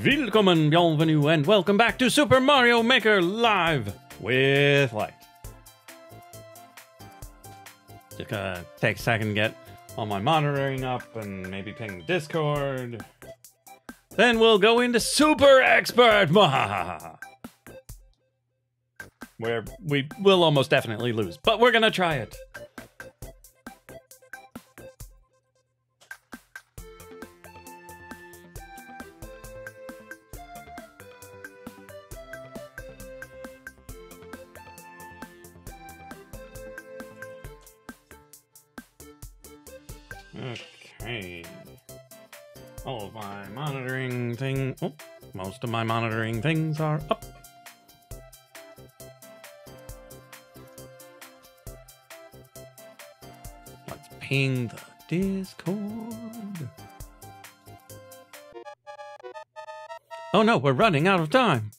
Willkommen, bienvenue, and welcome back to Super Mario Maker Live with Light. Just gonna take a second to get all my monitoring up and maybe ping Discord. Then we'll go into Super Expert, where we will almost definitely lose, but we're gonna try it. Okay. All of my monitoring things. Oh, most of my monitoring things are up. Let's ping the Discord. Oh no, we're running out of time.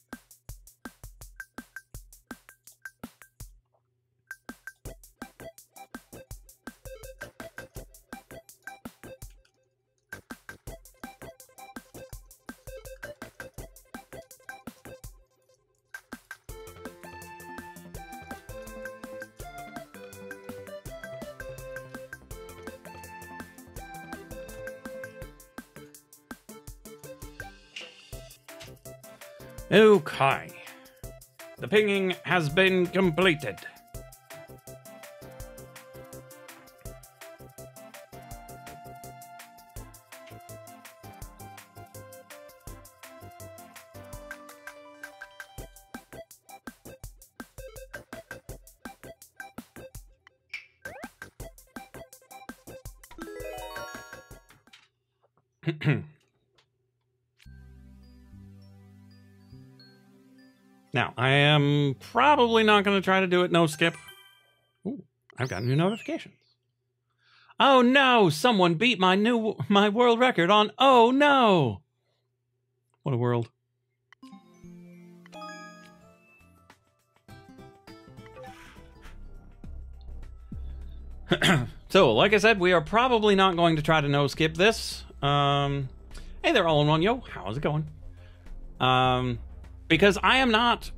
Okay. The pinging has been completed. Now, I am probably not going to try to do it no skip. Ooh, I've got new notifications. Oh no, someone beat my world record on oh no. What a world. So, like I said, we are probably not going to try to no skip this. Hey there, all in one, yo, how's it going? Because I am not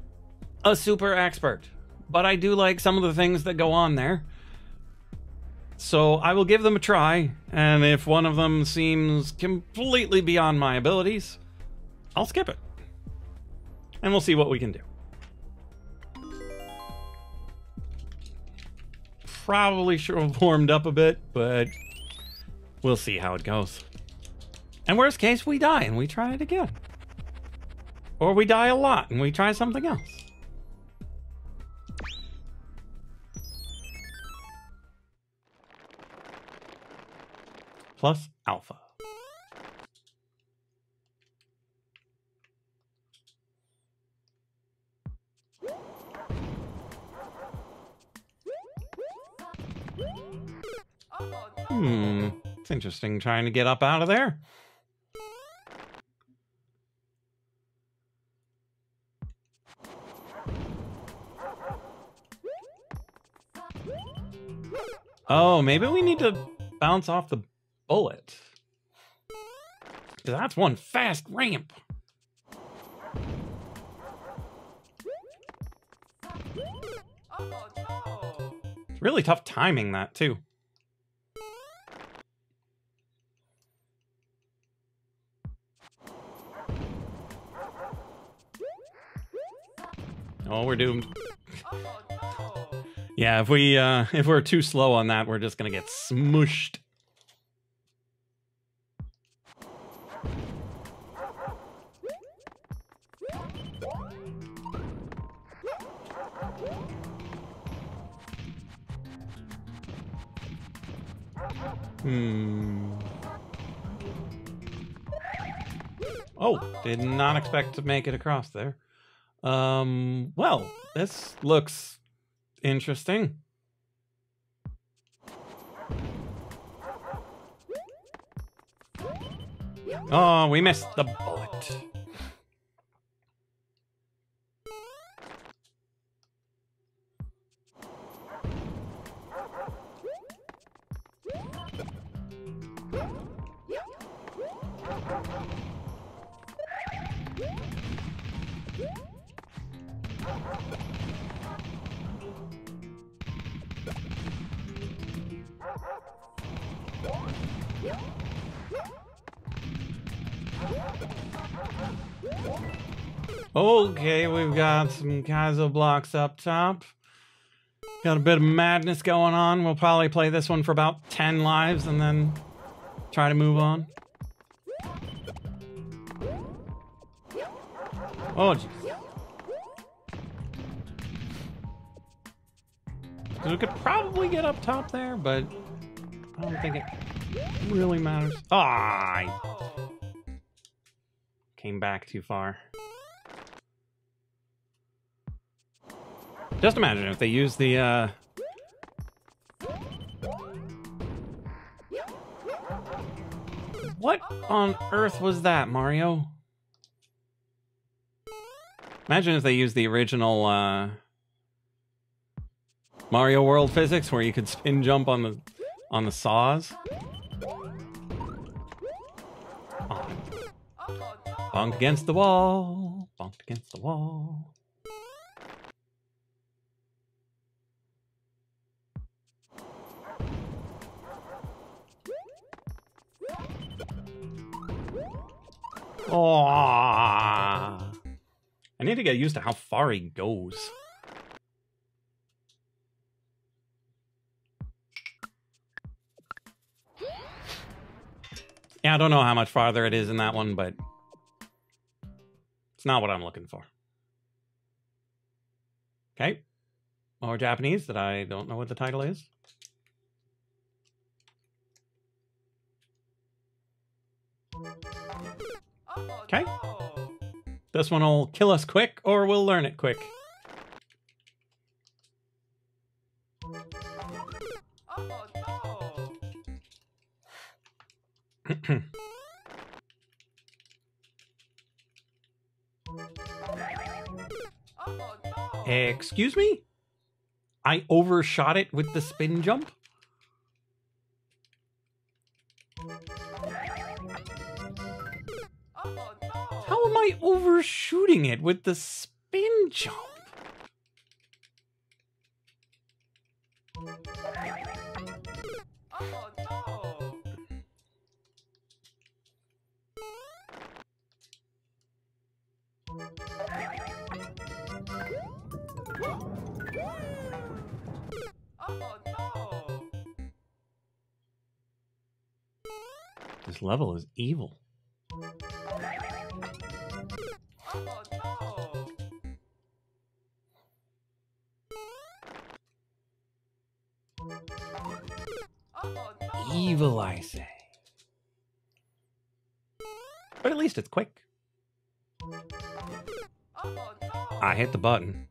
a super expert, but I do like some of the things that go on there. So I will give them a try, and if one of them seems completely beyond my abilities, I'll skip it. And we'll see what we can do. Probably should have warmed up a bit, but we'll see how it goes. And worst case, we die and we try it again. Or we die a lot and we try something else. Plus alpha. It's interesting trying to get up out of there. Oh, maybe we need to bounce off the bullet. That's one fast ramp. It's really tough timing that, too. Oh, we're doomed. Yeah, if we're too slow on that, we're just gonna get smooshed. Oh, did not expect to make it across there. Well, this looks interesting. Oh, we missed the bullet. Okay, we've got some Kaizo blocks up top. Got a bit of madness going on. We'll probably play this one for about 10 lives and then try to move on. Oh, jeez. We could probably get up top there, but I don't think it really matters. Ah, I came back too far. Just imagine if they use the, What on earth was that, Mario? Imagine if they used the original, Mario World physics where you could spin jump on the saws. Oh. Bunked against the wall. Bunked against the wall. Oh, I need to get used to how far he goes. Yeah, I don't know how much farther it is in that one, but it's not what I'm looking for. Okay. More Japanese that I don't know what the title is. Okay. This one will kill us quick, or we'll learn it quick. Excuse me? I overshot it with the spin jump? How am I overshooting it with the spin jump? This level is evil. Evil, I say. But at least it's quick. I hit the button.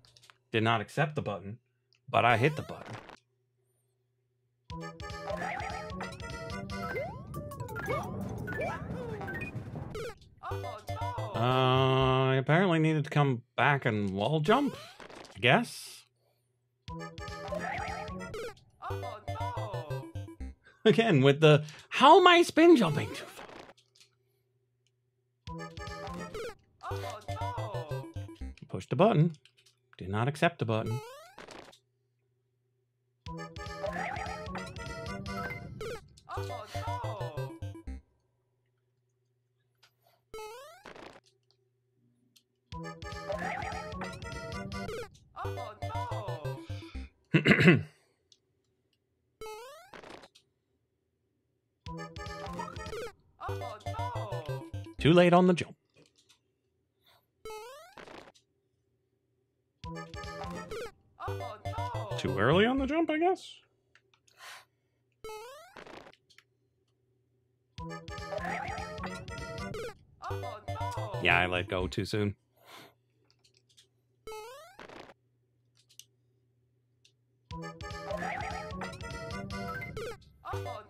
Did not accept the button, but I hit the button. I apparently needed to come back and wall jump, I guess. Again, with the, how am I spin jumping too far? Push the button. Did not accept the button. Too late on the jump. Too early on the jump, I guess. Yeah, I let go too soon.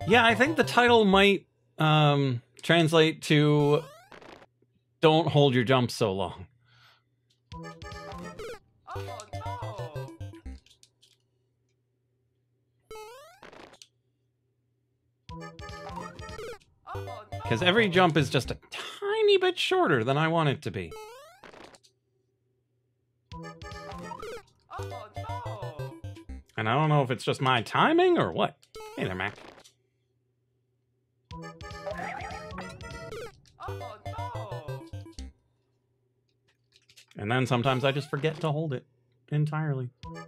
Yeah, I think the title might translate to "Don't hold your jump so long." Because every jump is just a tiny bit shorter than I want it to be. Oh no! And I don't know if it's just my timing or what. Hey there, Mac. Oh no! And then sometimes I just forget to hold it entirely. Oh no!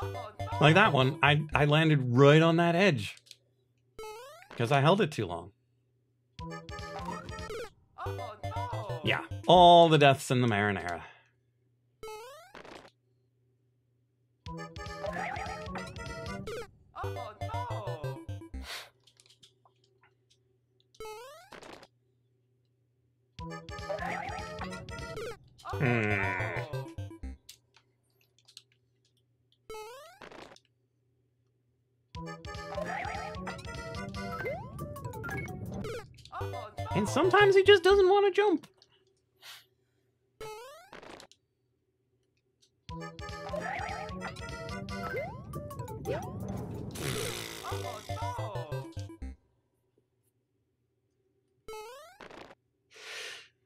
Oh no! Like that one, I landed right on that edge. Because I held it too long. Oh no! Yeah, all the deaths in the marinara. Oh no! Oh no! Oh no! And sometimes he just doesn't want to jump. Oh no!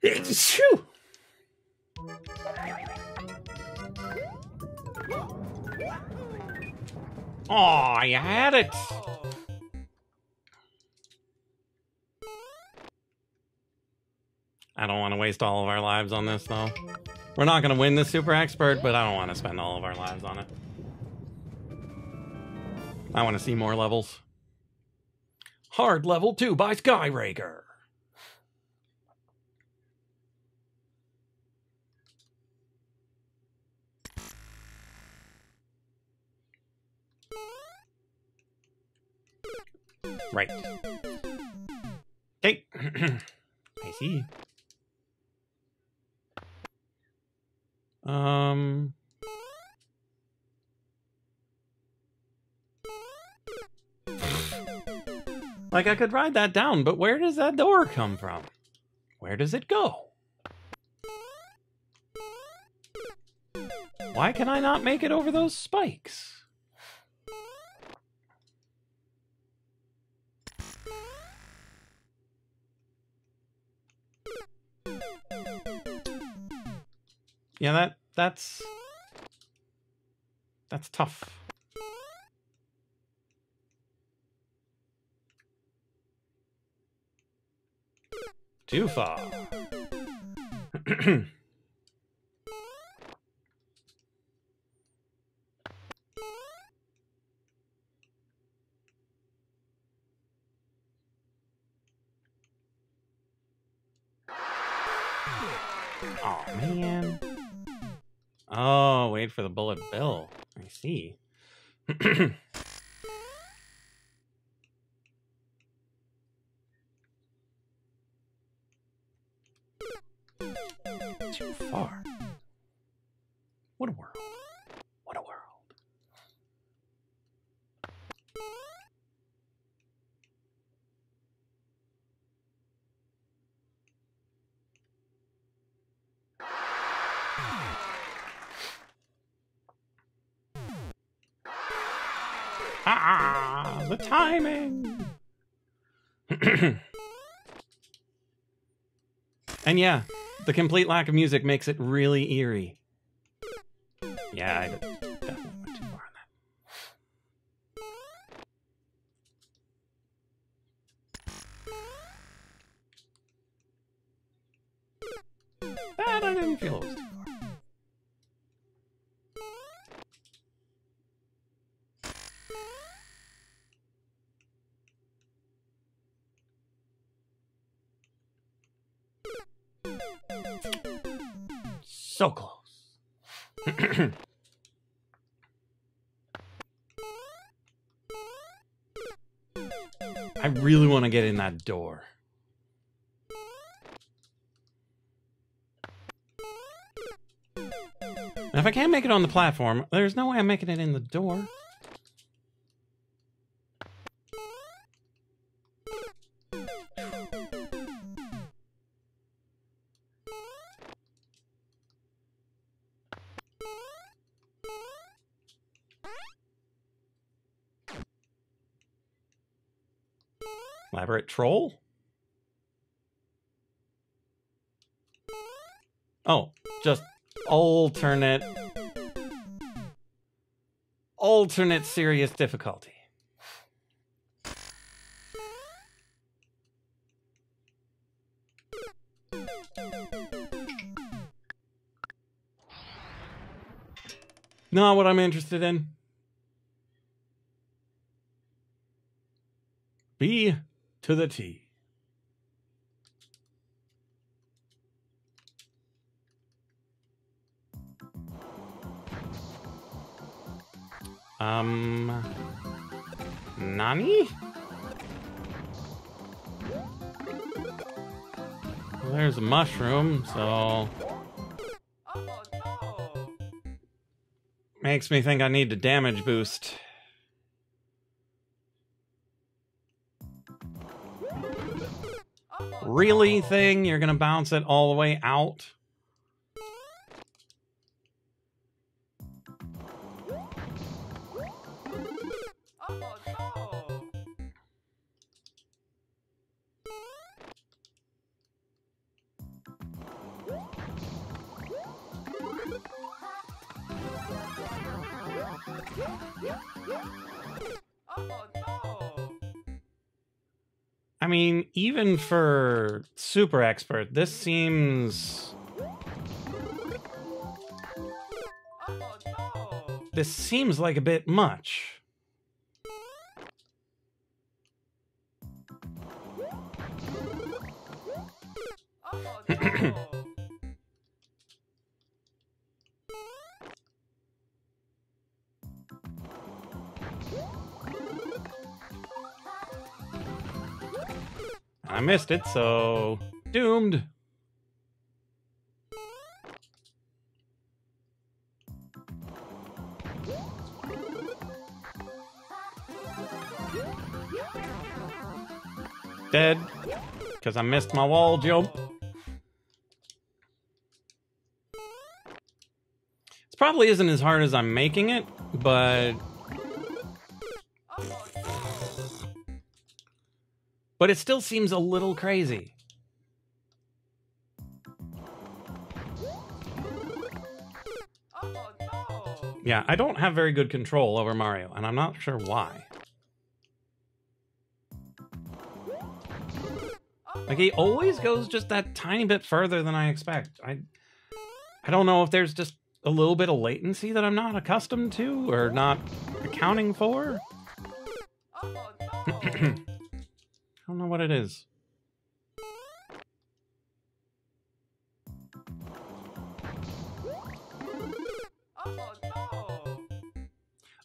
Phew. Aw, you had it. Oh. I don't want to waste all of our lives on this, though. We're not going to win this Super Expert, but I don't want to spend all of our lives on it. I want to see more levels. Hard Level 2 by Skyraker. Right. Okay. I see. Like, I could ride that down, but where does that door come from? Where does it go? Why can I not make it over those spikes? Yeah, that's tough. Too far. Oh man. Oh, wait for the bullet bill. I see. Too far. What a world. What a world. Ah, the timing. And yeah, the complete lack of music makes it really eerie. Yeah, I definitely went too far on that. That I didn't feel it was too far. So close. I really want to get in that door. And if I can't make it on the platform, there's no way I'm making it in the door. Elaborate troll? Oh, just alternate serious difficulty. Not what I'm interested in. B to the T. Nani? Well, there's a mushroom, so... Oh no! Makes me think I need to damage boost. Really, thing? You're gonna bounce it all the way out? Oh no! Oh no! I mean, even for super expert, this seems... Oh no! This seems like a bit much. Oh no! I missed it, so... Doomed! Dead. Because I missed my wall jump. This probably isn't as hard as I'm making it, but... But it still seems a little crazy. Oh no! Yeah, I don't have very good control over Mario, and I'm not sure why. Like, he always goes just that tiny bit further than I expect. I don't know if there's just a little bit of latency that I'm not accustomed to or not accounting for. Oh no! I don't know what it is. Oh no!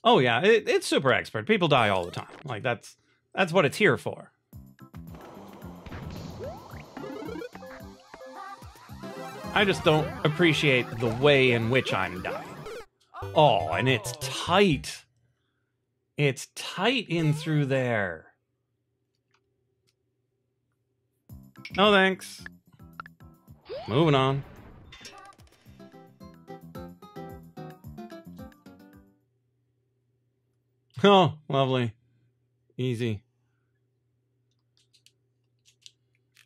Oh yeah, it's super expert. People die all the time. Like, that's what it's here for. I just don't appreciate the way in which I'm dying. Oh, and it's tight. It's tight in through there. No thanks. Moving on. Oh, lovely. Easy.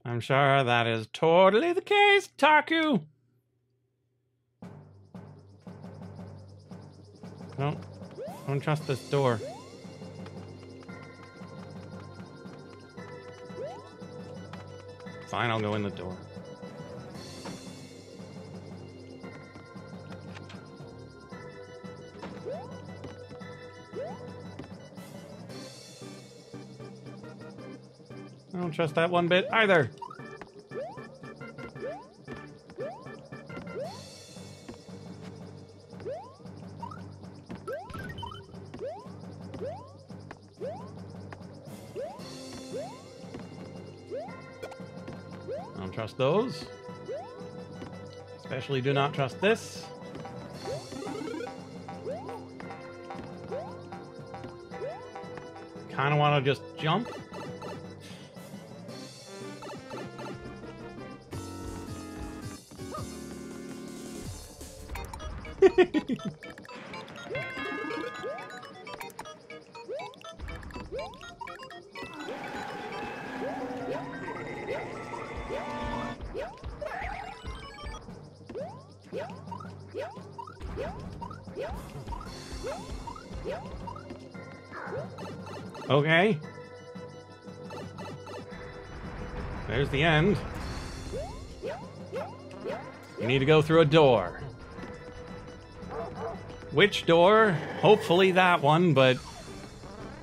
I'm sure that is totally the case, Taku. No, don't trust this door. Fine, I'll go in the door. I don't trust that one bit either. I don't trust those. Especially do not trust this. Kind of want to just jump. Okay. There's the end. You need to go through a door. Which door? Hopefully that one, but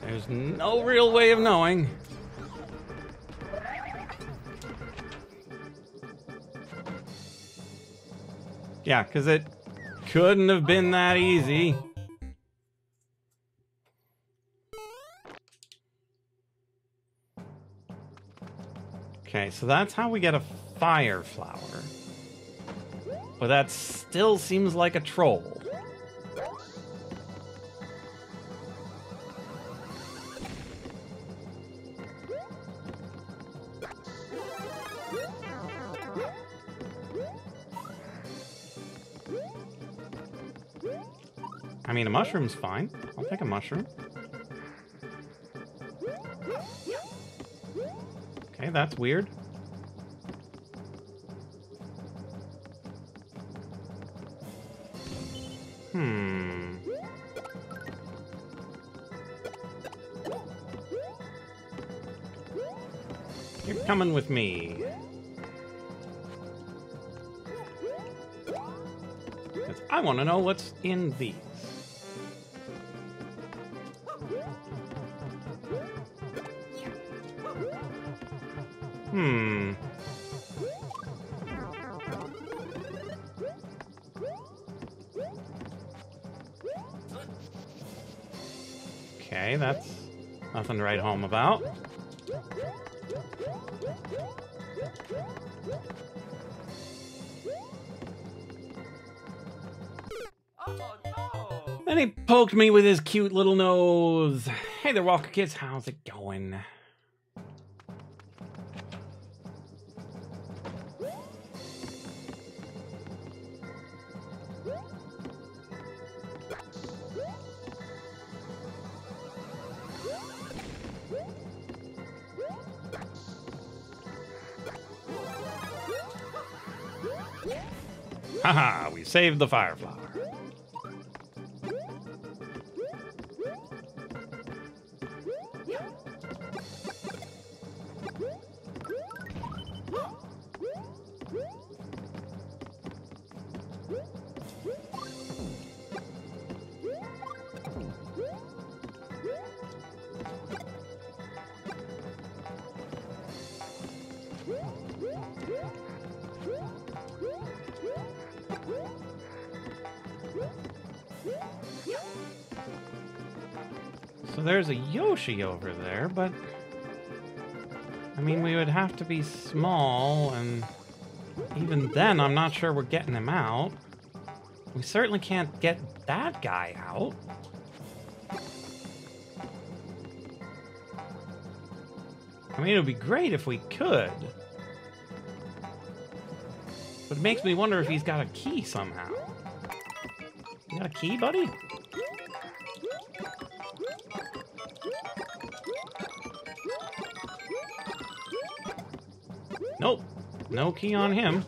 there's no real way of knowing. Yeah, because it couldn't have been that easy. Okay, so that's how we get a fire flower. But that still seems like a troll. I mean, a mushroom's fine. I'll take a mushroom. Okay, that's weird. You're coming with me. 'Cause I want to know what's in these. Okay, that's nothing to write home about. Oh no! Then he poked me with his cute little nose. Hey there, Walker Kids. How's it going? Haha, we saved the fire flower. So there's a Yoshi over there, but I mean, we would have to be small, and even then, I'm not sure we're getting him out. We certainly can't get that guy out. I mean, it would be great if we could. But it makes me wonder if he's got a key somehow. You got a key, buddy? Nope. No key on him.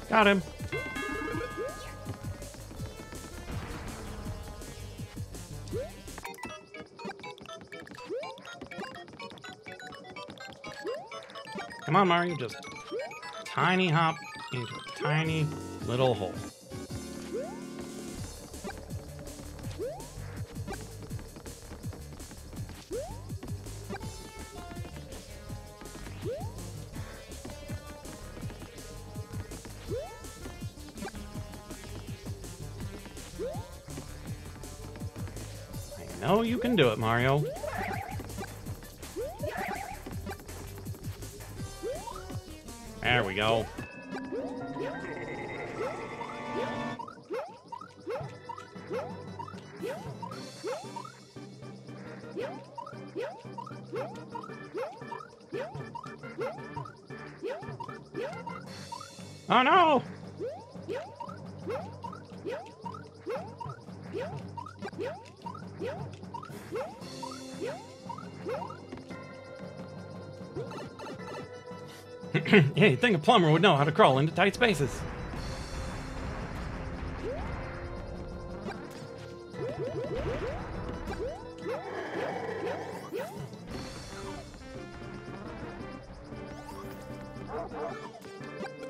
Got him. Come on, Mario, just tiny hop into a tiny little hole. I know you can do it, Mario. There we go. Oh no! Yeah, you'd think a plumber would know how to crawl into tight spaces.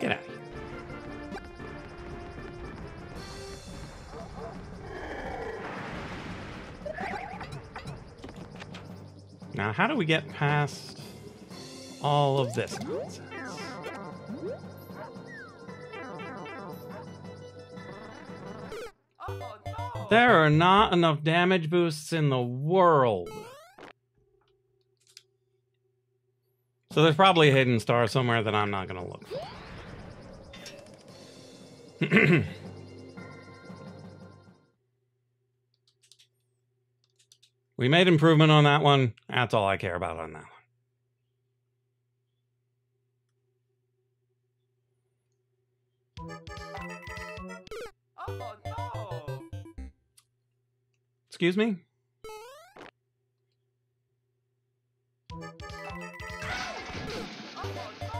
Get out of here. Now, how do we get past all of this nonsense? Oh no! There are not enough damage boosts in the world. So there's probably a hidden star somewhere that I'm not going to look for. We made improvement on that one. That's all I care about on that one. Oh no! Excuse me? Oh no!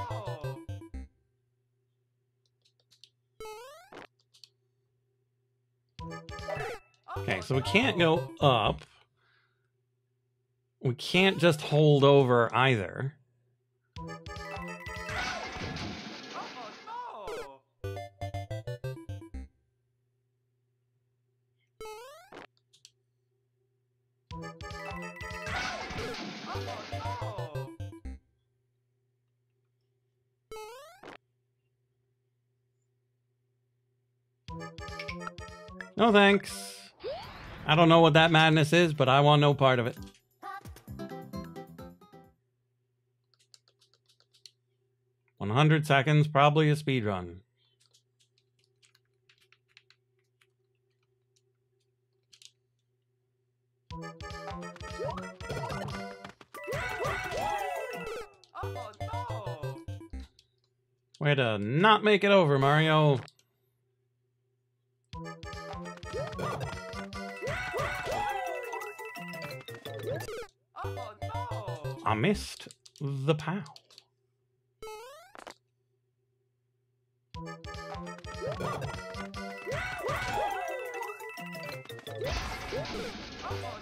Okay, so we can't go up. We can't just hold over either. Oh no! Oh no! No thanks. I don't know what that madness is, but I want no part of it. $100, probably a speed run. Oh no! Way to not make it over, Mario. Oh no! I missed the POW.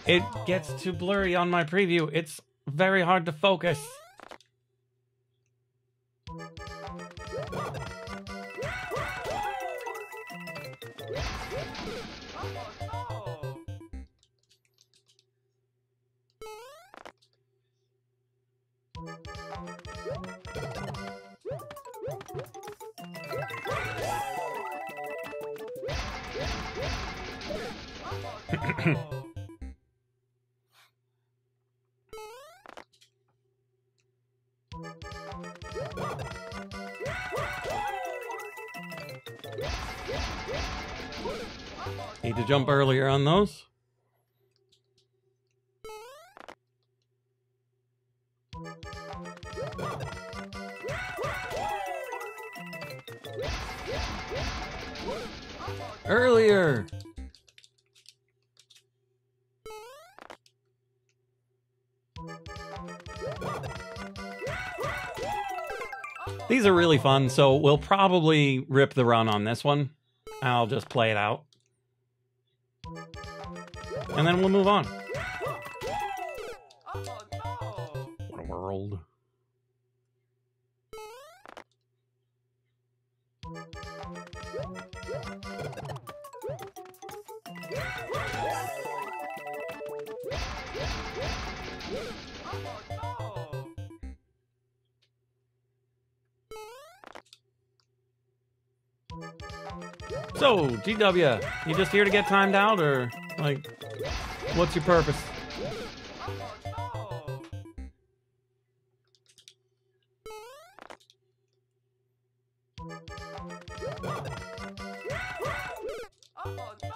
It gets too blurry on my preview. It's very hard to focus. Oh no! Oh. Need to jump earlier on those. Earlier. These are really fun, so we'll probably rip the run on this one. I'll just play it out. And then we'll move on. Oh no! What a world. Oh no! So, GW, you just here to get timed out, or, like, what's your purpose? Oh no! Oh no!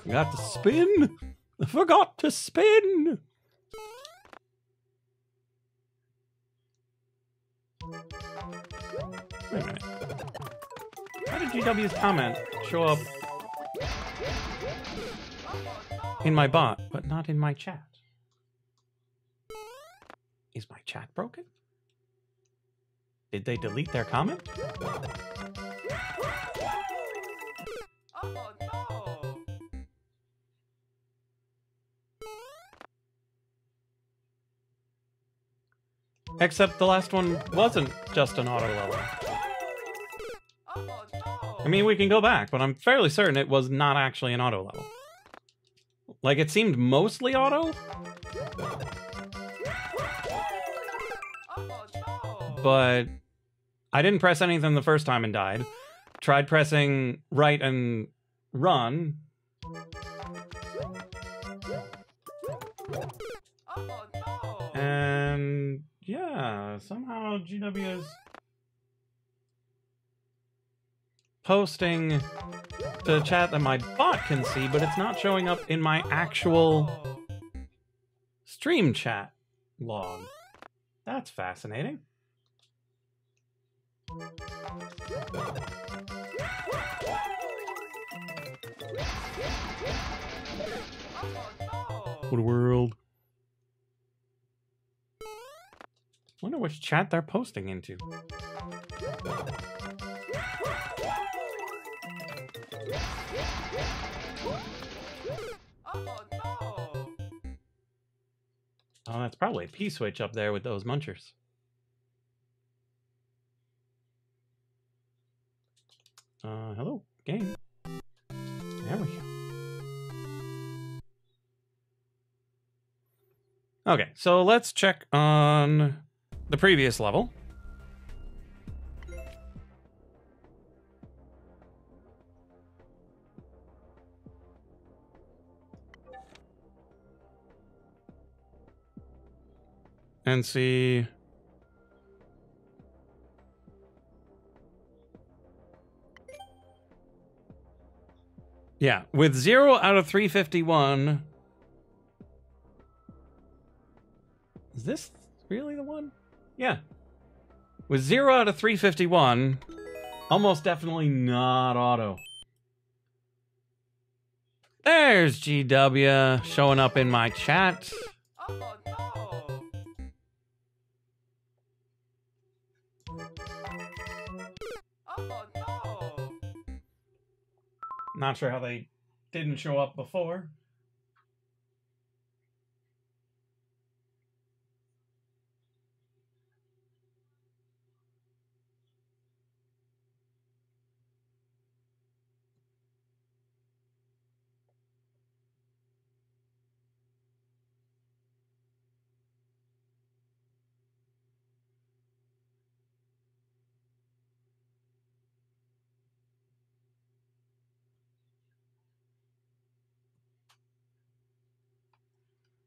Got to spin. I forgot to spin. Wait a minute. How did GW's comment show up in my bot, but not in my chat? Is my chat broken? Did they delete their comment? Oh no! Except the last one wasn't just an auto level. Oh no! I mean, we can go back, but I'm fairly certain it was not actually an auto level. Like, it seemed mostly auto, Oh no! but I didn't press anything the first time and died. Tried pressing right and run. Oh no! And yeah, somehow GW is posting to chat that my bot can see, but it's not showing up in my actual stream chat log. That's fascinating. What a world. Wonder which chat they're posting into. Oh no! Oh, that's probably a P-switch up there with those munchers. Hello, game. There we go. Okay, so let's check on the previous level. And see. Yeah, with 0 out of 351. Is this really the one? Yeah. With 0 out of 351, almost definitely not auto. There's GW showing up in my chat. Oh no! Oh no! Not sure how they didn't show up before.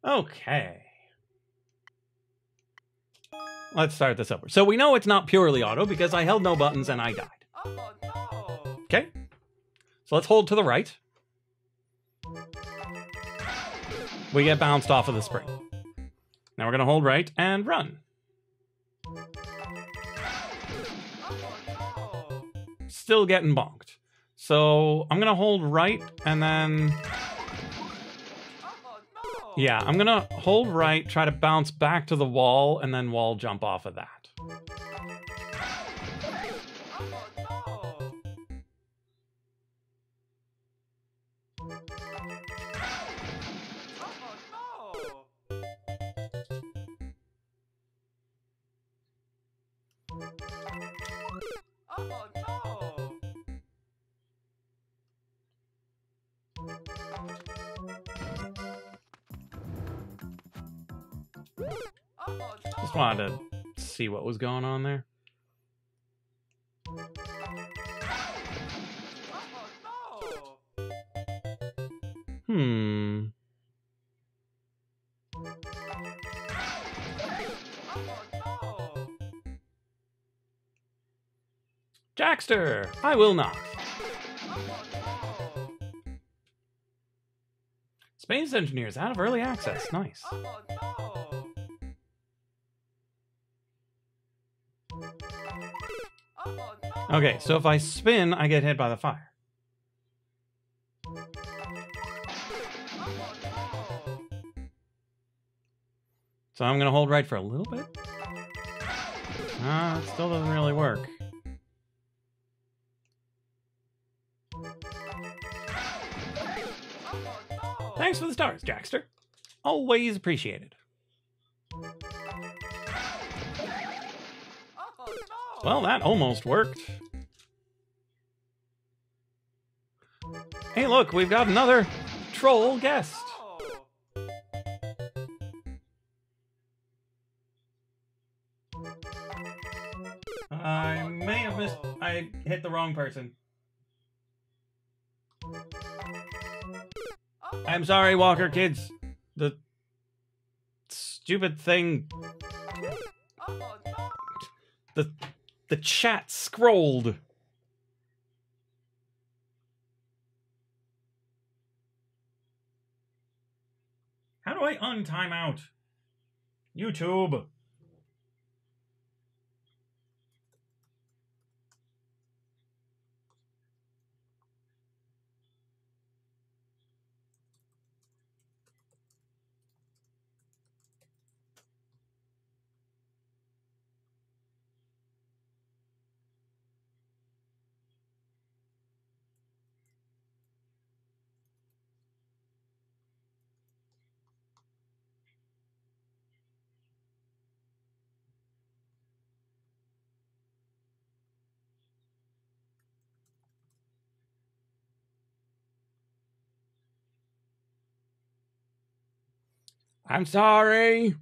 Okay. Let's start this over. So we know it's not purely auto because I held no buttons and I died. Oh no! Okay. So let's hold to the right. We get bounced off of the spring. Now we're going to hold right and run. Still getting bonked. So I'm going to hold right and then... Yeah, I'm going to hold right, try to bounce back to the wall, and then wall jump off of that. Just wanted to see what was going on there. Hmm. Jackster, I will not. Space Engineers out of early access. Nice. Oh no! Oh no! Okay, so if I spin, I get hit by the fire. So I'm gonna hold right for a little bit. It still doesn't really work. Thanks for the stars, Jackster. Always appreciated. Oh no! Well, that almost worked. Hey, look, we've got another troll guest. No! I may have missed. I hit the wrong person. I'm sorry, Walker kids. The stupid thing. Oh no! The chat scrolled. How do I untime out? YouTube. I'm sorry.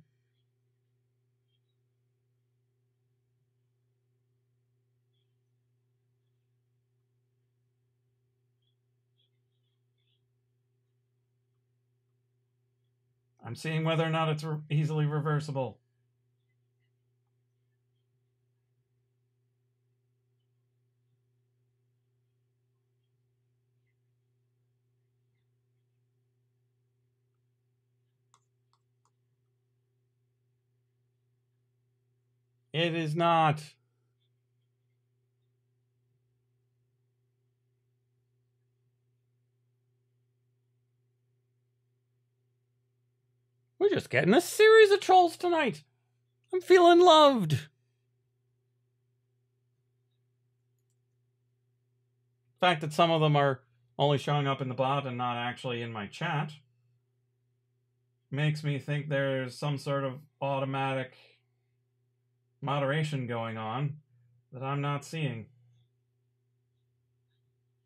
I'm seeing whether or not it's easily reversible. It is not. We're just getting a series of trolls tonight. I'm feeling loved. The fact that some of them are only showing up in the bot and not actually in my chat makes me think there's some sort of automatic moderation going on that I'm not seeing.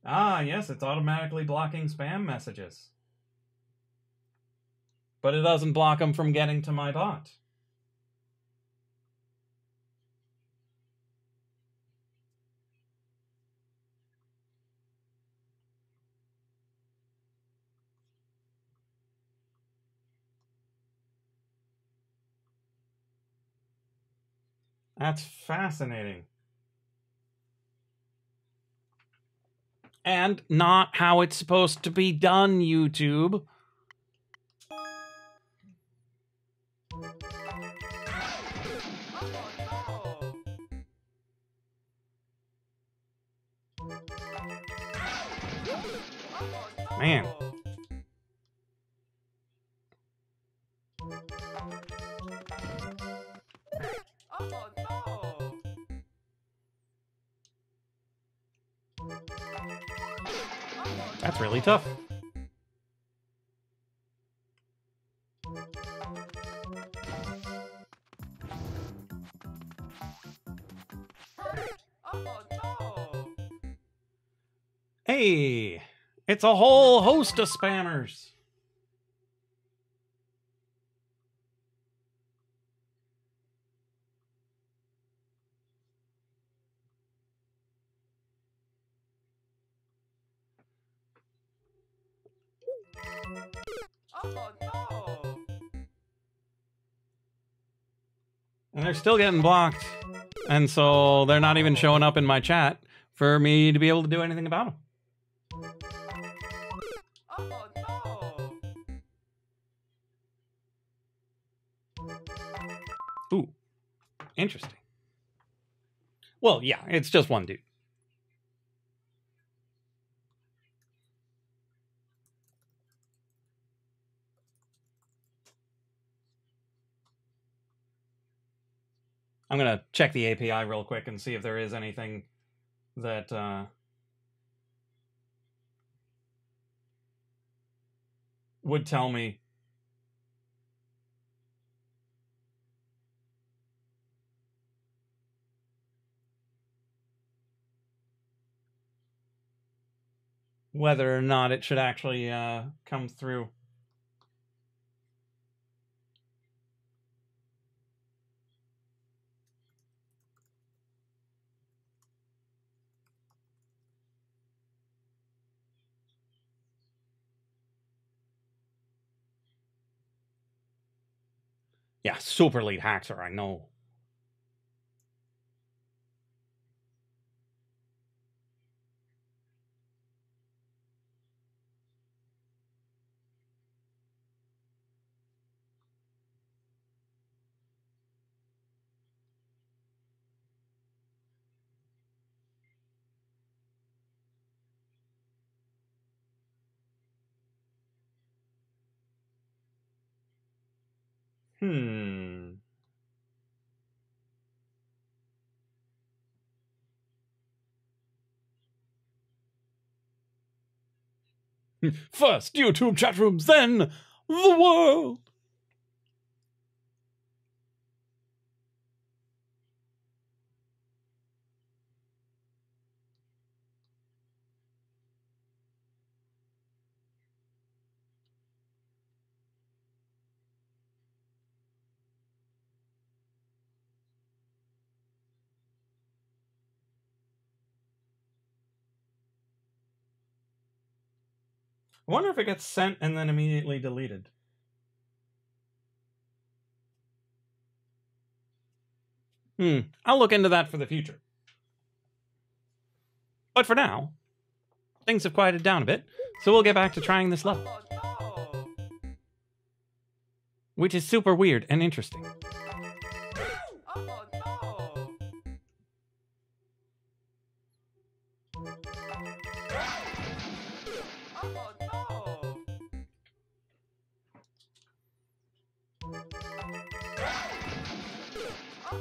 Ah, yes, it's automatically blocking spam messages. But it doesn't block them from getting to my bot. That's fascinating. And not how it's supposed to be done, YouTube. Man. Oh no! That's really tough. Oh no! Hey, it's a whole host of spammers. Oh no! And they're still getting blocked. And so they're not even showing up in my chat, for me to be able to do anything about them. Oh no! Ooh, interesting. Well, yeah, it's just one dude. I'm going to check the API real quick and see if there is anything that would tell me whether or not it should actually come through. Yeah, super lead hacker, I know. First YouTube chat rooms, then the world. I wonder if it gets sent and then immediately deleted. I'll look into that for the future. But for now, things have quieted down a bit, so we'll get back to trying this level, Oh which is super weird and interesting. no! Oh no! Oh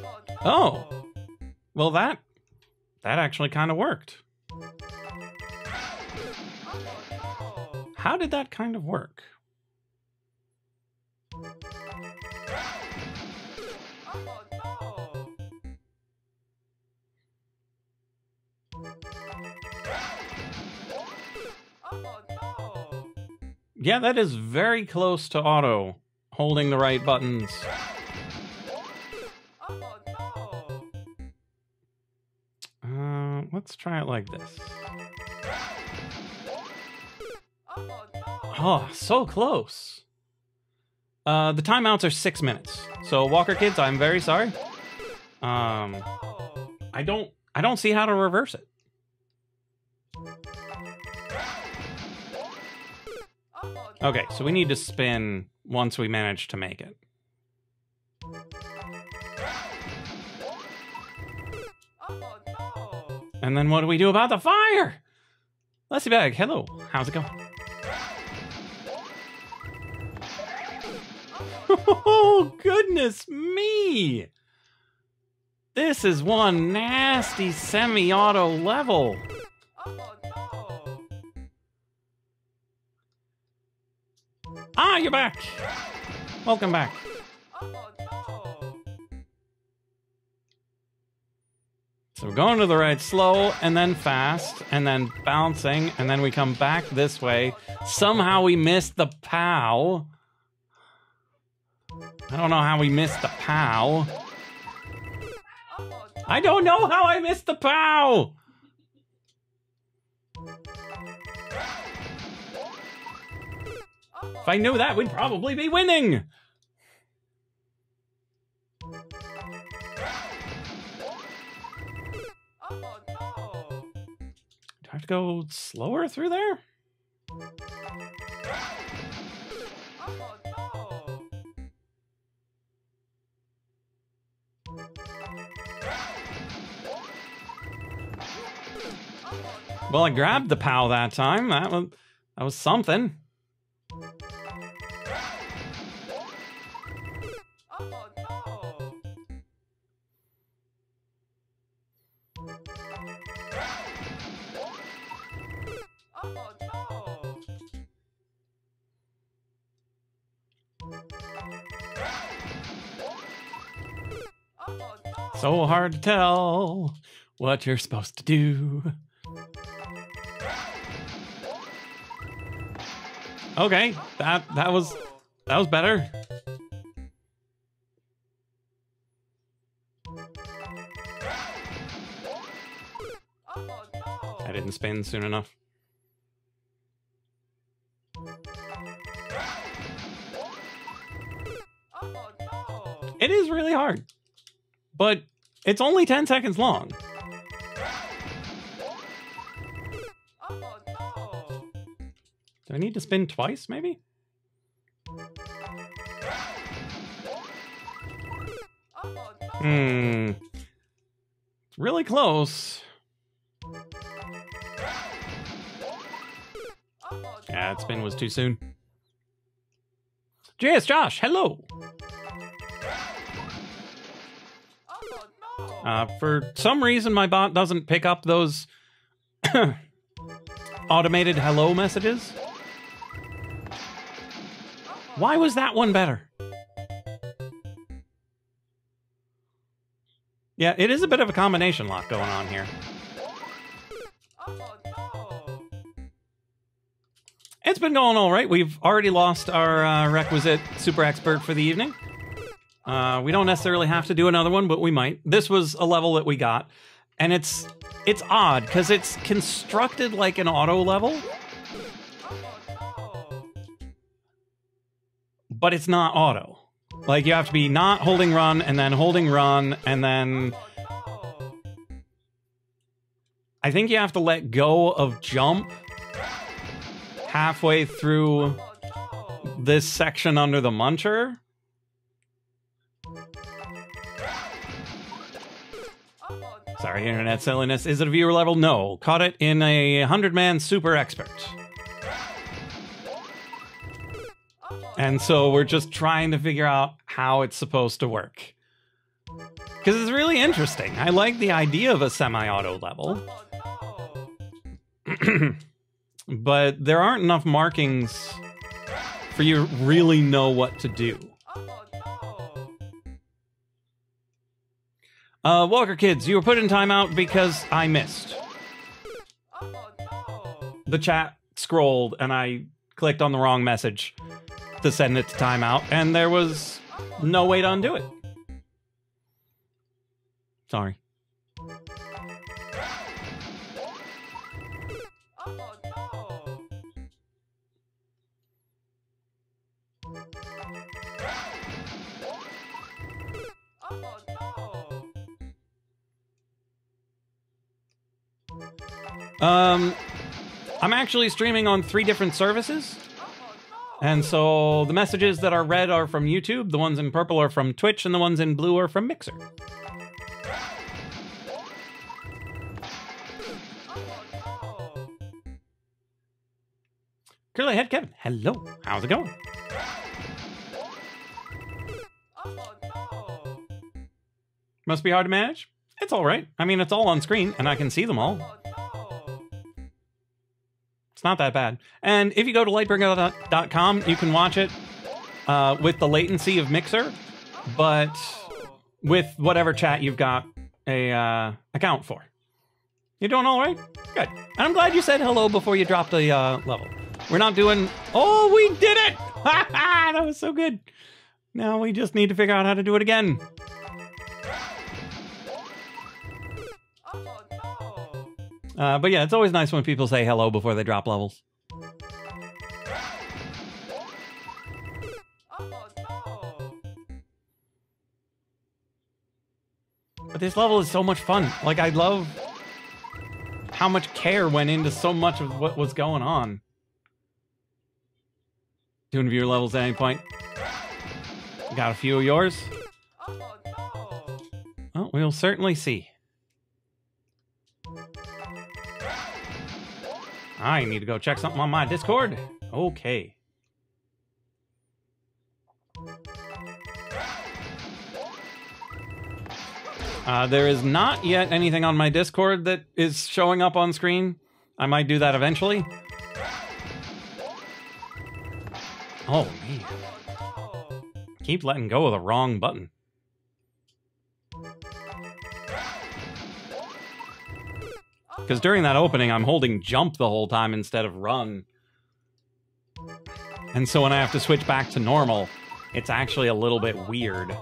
no! Oh, well that actually kind of worked. How did that kind of work? Yeah, that is very close to auto, holding the right buttons. Let's try it like this. Oh, so close. The timeouts are 6 minutes. So Walker Kids, I'm very sorry. I don't see how to reverse it. Okay, so we need to spin once we manage to make it. And then what do we do about the fire? Leslie Bag, hello. How's it going? Oh, goodness me. This is one nasty semi-auto level. Ah, you're back. Welcome back. So we're going to the right slow, and then fast, and then bouncing, and then we come back this way. Somehow we missed the POW. I don't know how we missed the POW. I don't know how I missed the POW! If I knew that, we'd probably be winning! I have to go slower through there? Oh no! Well, I grabbed the POW that time. That was something. Oh no! Oh no! Oh no! So hard to tell what you're supposed to do. Okay, that was better. Oh no! I didn't spin soon enough. Oh no! It is really hard, but it's only 10 seconds long. Oh no! Do I need to spin twice, maybe? Oh no! Really close. Yeah, that spin was too soon. JS Josh, hello. Oh no! For some reason, my bot doesn't pick up those automated hello messages. Why was that one better? Yeah, it is a bit of a combination lock going on here. Oh no! It's been going all right. We've already lost our requisite super expert for the evening. We don't necessarily have to do another one, but we might. This was a level that we got, and it's odd because it's constructed like an auto level, but it's not auto. Like, you have to be not holding run and then holding run, and then I think you have to let go of jump halfway through this section under the muncher. Sorry, internet silliness. Is it a viewer level? No. Caught it in a 100-man super expert. And so we're just trying to figure out how it's supposed to work. Because it's really interesting. I like the idea of a semi-auto level. But there aren't enough markings for you to really know what to do. Walker Kids, you were put in timeout because I missed. The chat scrolled and I clicked on the wrong message to send it to timeout, and there was no way to undo it. Sorry. I'm actually streaming on 3 different services. And so the messages that are red are from YouTube, the ones in purple are from Twitch, and the ones in blue are from Mixer. Curly Head Kevin, hello. How's it going? Must be hard to manage? It's all right. I mean, it's all on screen, and I can see them all. It's not that bad. And if you go to lightbringer.com, you can watch it with the latency of Mixer, but with whatever chat you've got a account for. You're doing all right? Good. And I'm glad you said hello before you dropped a level. We're not doing... Oh, we did it! That was so good. Now we just need to figure out how to do it again. But yeah, it's always nice when people say hello before they drop levels. But this level is so much fun. Like, I love how much care went into so much of what was going on. Doing viewer levels at any point. Got a few of yours? Oh no! Well, we'll certainly see. I need to go check something on my Discord. Okay. There is not yet anything on my Discord that is showing up on screen. I might do that eventually. Oh, man. Oh Keep letting go of the wrong button. Because during that opening, I'm holding jump the whole time instead of run. And so when I have to switch back to normal, it's actually a little bit weird.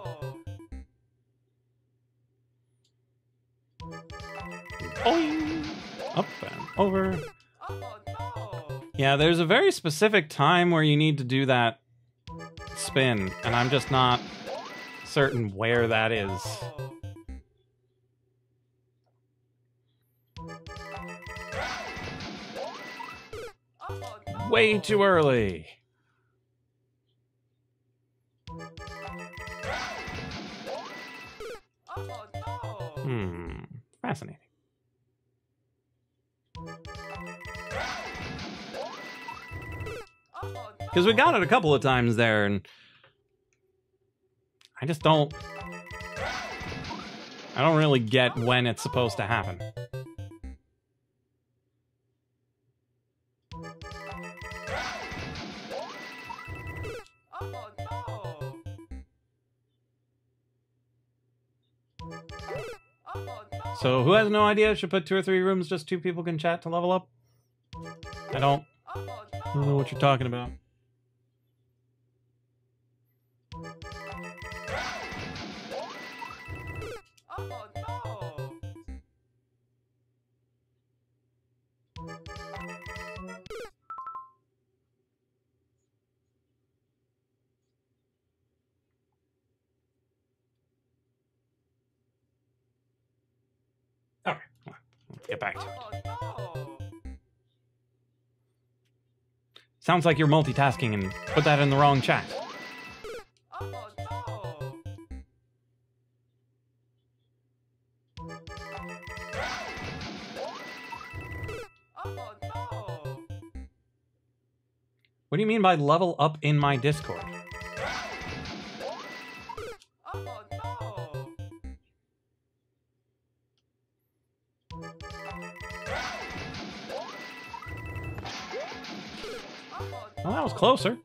Boing! Up and over. Oh no! Yeah, there's a very specific time where you need to do that spin, and I'm just not certain where that is. Way too early. Fascinating. Because we got it a couple of times there, and I just don't... I don't really get when it's supposed to happen. So, who has no idea? Should put 2 or 3 rooms just 2 people can chat to level up? I don't know what you're talking about. Okay, let's get back to it. Sounds like you're multitasking and put that in the wrong chat. What do you mean by level up in my Discord? Well, that was closer.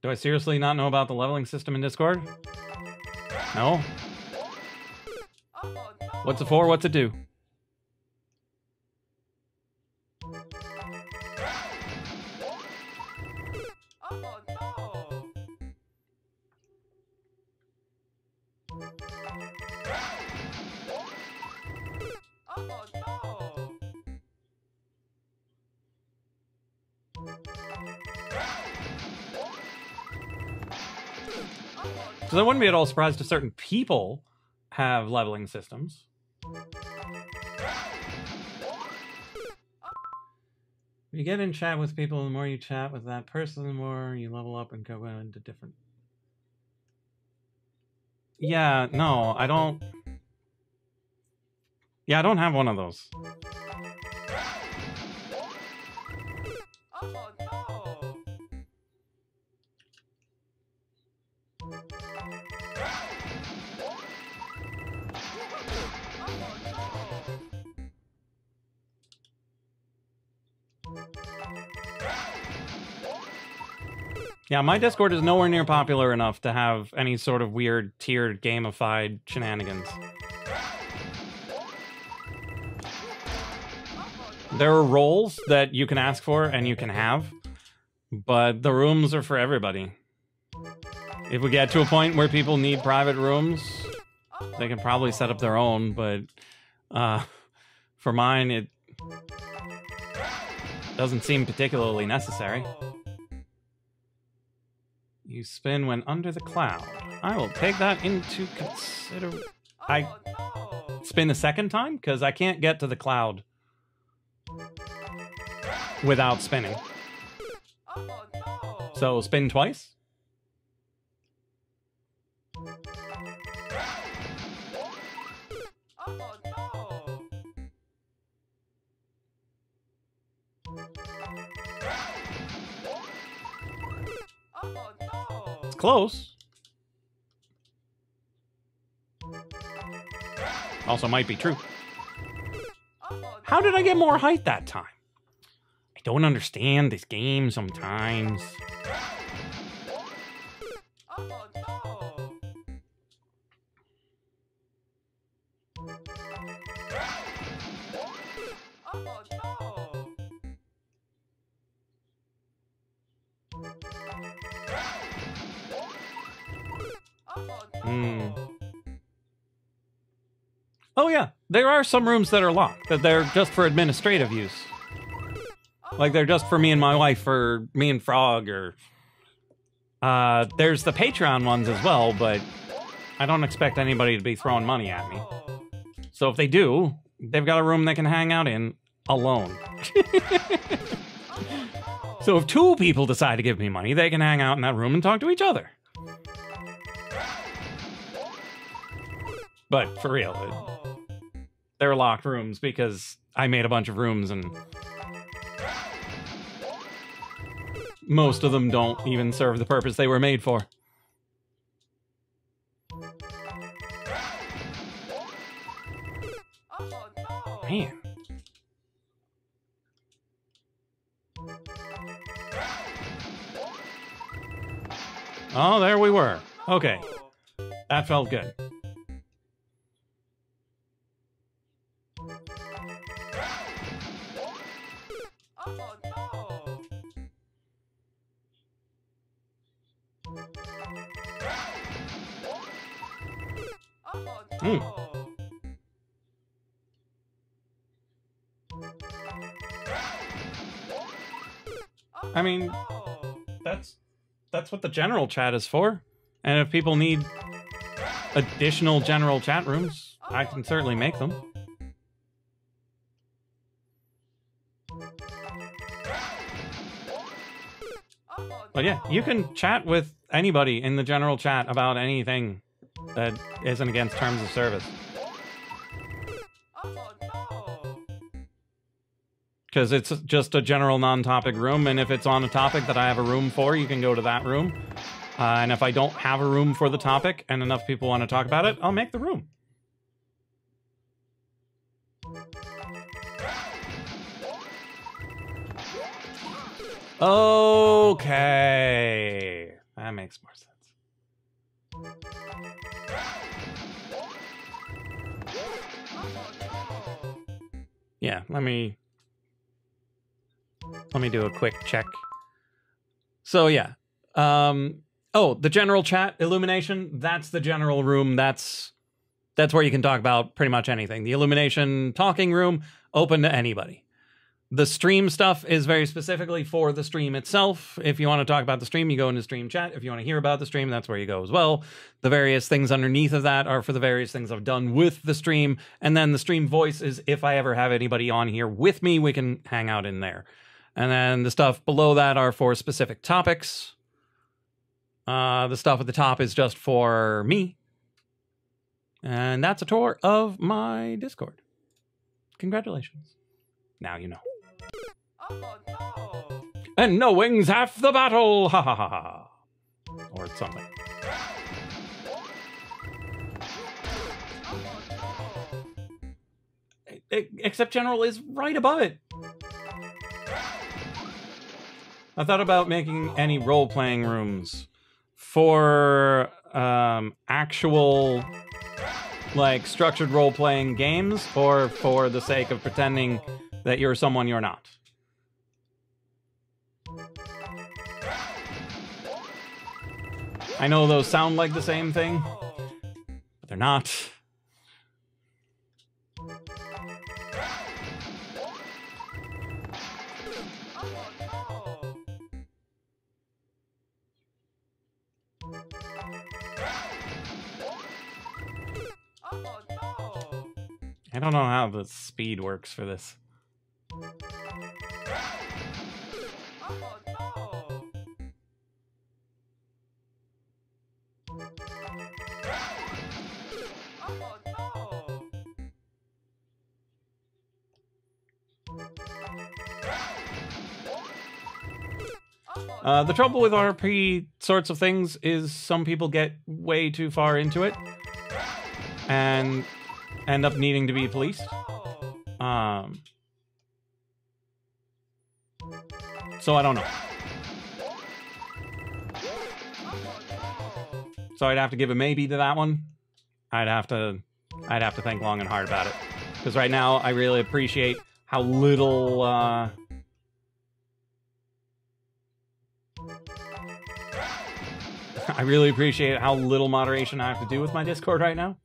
Do I seriously not know about the leveling system in Discord? No? What's it for? What's it do? Because I wouldn't be at all surprised if certain people have leveling systems. You get in chat with people, the more you chat with that person, the more you level up and go into different... Yeah, no, I don't... Yeah, I don't have one of those. Yeah, my Discord is nowhere near popular enough to have any sort of weird tiered gamified shenanigans. There are roles that you can ask for and you can have, but the rooms are for everybody. If we get to a point where people need private rooms, they can probably set up their own, but For mine, it doesn't seem particularly necessary. You spin when under the cloud. I will take that into consider. I spin a second time because I can't get to the cloud without spinning. So spin twice. It's close. Also might be true. How did I get more height that time? I don't understand this game sometimes. Oh yeah, there are some rooms that are locked, that they're just for administrative use. Like they're just for me and my wife, or me and Frog, or... there's the Patreon ones as well, but I don't expect anybody to be throwing money at me. So if they do, they've got a room they can hang out in alone. So if two people decide to give me money, they can hang out in that room and talk to each other. But for real, they're locked rooms because I made a bunch of rooms and most of them don't even serve the purpose they were made for. Man. Oh, there we were. Okay. That felt good. I mean, that's what the general chat is for. And if people need additional general chat rooms, I can certainly make them. But yeah, you can chat with anybody in the general chat about anything that isn't against terms of service. Because it's just a general non-topic room, and if it's on a topic that I have a room for, you can go to that room. And if I don't have a room for the topic and enough people want to talk about it, I'll make the room. Okay. That makes more sense. Yeah, let me do a quick check. So yeah. Oh, the general chat illumination, that's the general room. That's where you can talk about pretty much anything. The illumination talking room, open to anybody. The stream stuff is very specifically for the stream itself. If you want to talk about the stream, you go into stream chat. If you want to hear about the stream, that's where you go as well. The various things underneath of that are for the various things I've done with the stream. And then the stream voice is if I ever have anybody on here with me, we can hang out in there. And then the stuff below that are for specific topics. The stuff at the top is just for me. And that's a tour of my Discord. Congratulations. Now you know. Oh, no. And knowing's half the battle! Ha ha ha ha. Or something. Except General is right above it. I thought about making any role-playing rooms for actual, like, structured role-playing games, or for the sake of pretending that you're someone you're not. I know those sound like the same thing, but they're not. Oh no! I don't know how the speed works for this. Oh no! Oh no! The trouble with RP sorts of things is some people get way too far into it and end up needing to be policed. So I don't know. So I'd have to give a maybe to that one. I'd have to think long and hard about it. Because right now I really appreciate how little I really appreciate how little moderation I have to do with my Discord right now.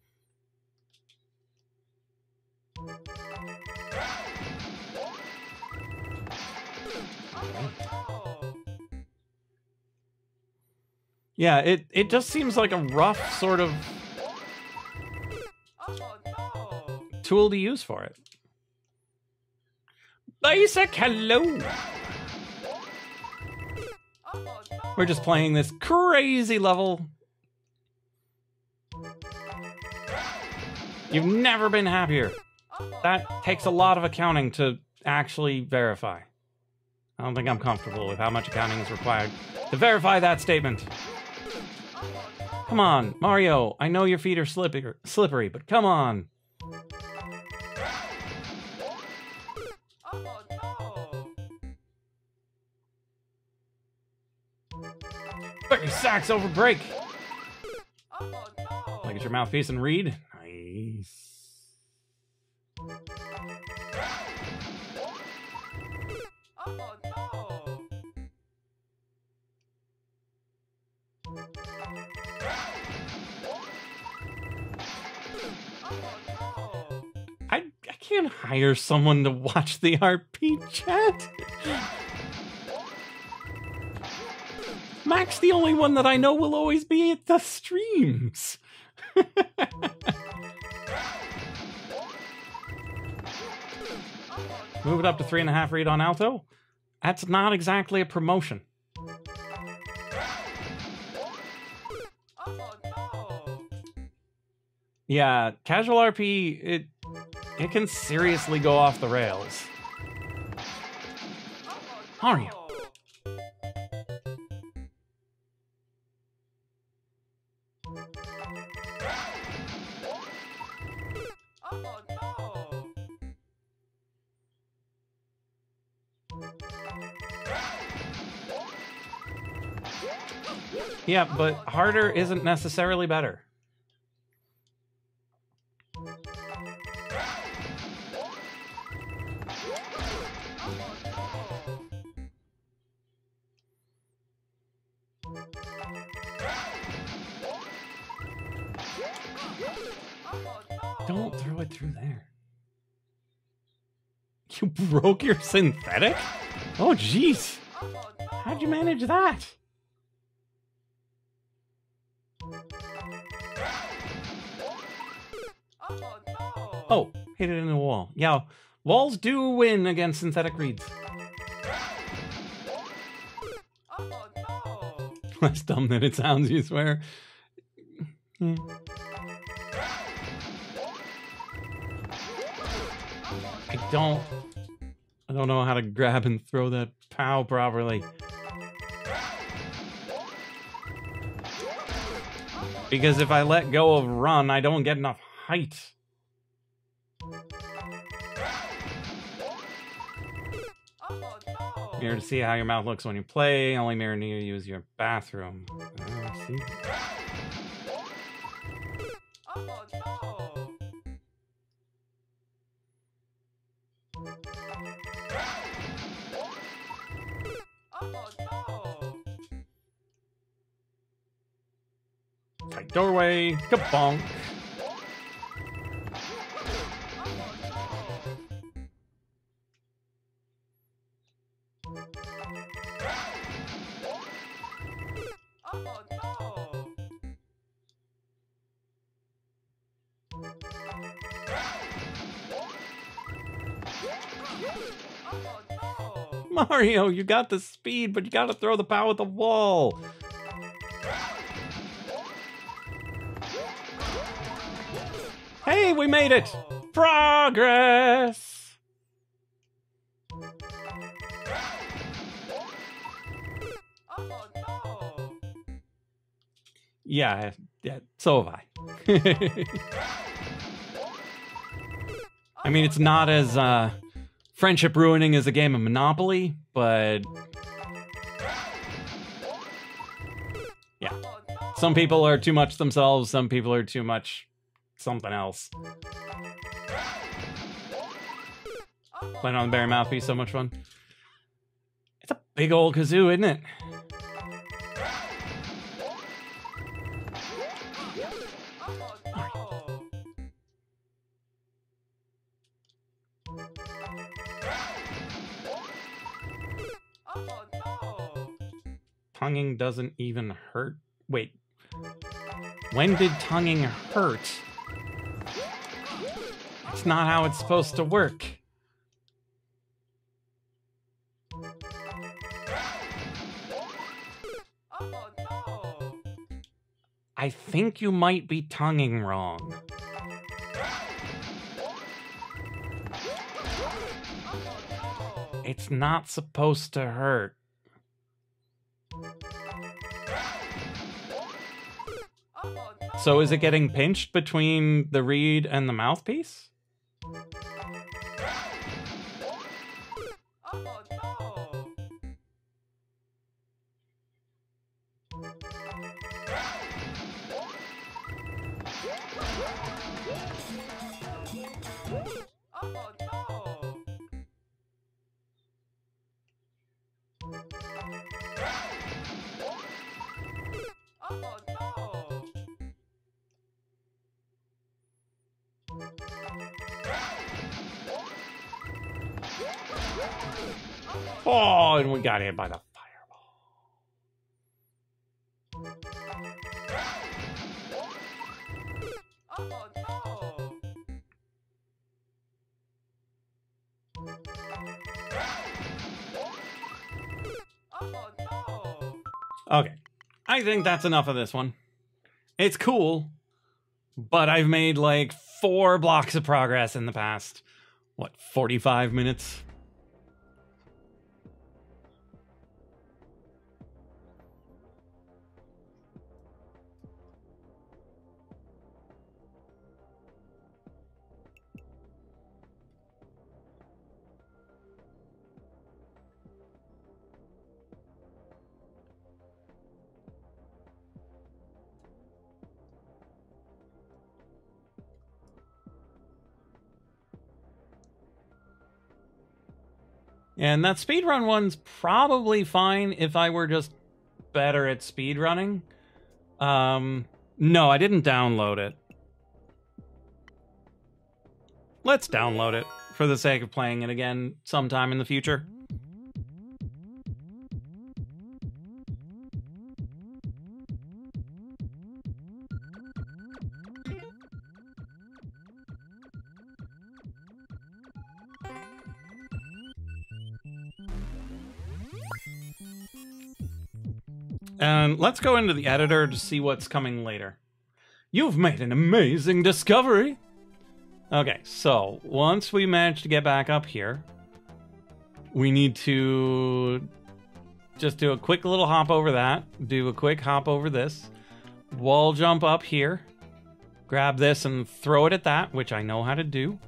Yeah, it just seems like a rough sort of tool to use for it. Basic hello! We're just playing this crazy level. You've never been happier. That takes a lot of accounting to actually verify. I don't think I'm comfortable with how much accounting is required to verify that statement. Come on, Mario, I know your feet are slippery, but come on. Put your sacks over break. Look at your mouthpiece and read. Nice. I can't hire someone to watch the RP chat. Mac's the only one that I know will always be at the streams. Move it up to 3.5 read on Alto. That's not exactly a promotion. Yeah, casual RP, it can seriously go off the rails. Mario. Yeah, but harder isn't necessarily better. Don't throw it through there. You broke your synthetic? Oh, jeez. How'd you manage that? Oh, hit it in the wall. Yeah, walls do win against synthetic reeds. Less dumb than it sounds, you swear. I don't know how to grab and throw that POW properly. Because if I let go of run, I don't get enough height. Mirror to see how your mouth looks when you play. Only mirror near you is your bathroom. See. Tight doorway. Kabonk. Mario, you got the speed, but you gotta throw the pow at the wall. Hey, we made it! Progress! Oh no! Yeah, so have I. I mean, it's not as friendship ruining as a game of Monopoly, but yeah. Some people are too much themselves, some people are too much something else. Playing on the Barry Mouthpiece, so much fun. It's a big old kazoo, isn't it? Tonguing doesn't even hurt. Wait. When did tonguing hurt? It's not how it's supposed to work. I think you might be tonguing wrong. It's not supposed to hurt. So is it getting pinched between the reed and the mouthpiece? Oh, and we got hit by the fireball. Okay, I think that's enough of this one. It's cool, but I've made like 4 blocks of progress in the past, what, 45 minutes? And that speedrun one's probably fine if I were just better at speedrunning. No, I didn't download it. Let's download it for the sake of playing it again sometime in the future. And let's go into the editor to see what's coming later. You've made an amazing discovery! Okay, so once we manage to get back up here, we need to just do a quick little hop over that, do a quick hop over this, wall jump up here, grab this and throw it at that, which I know how to do.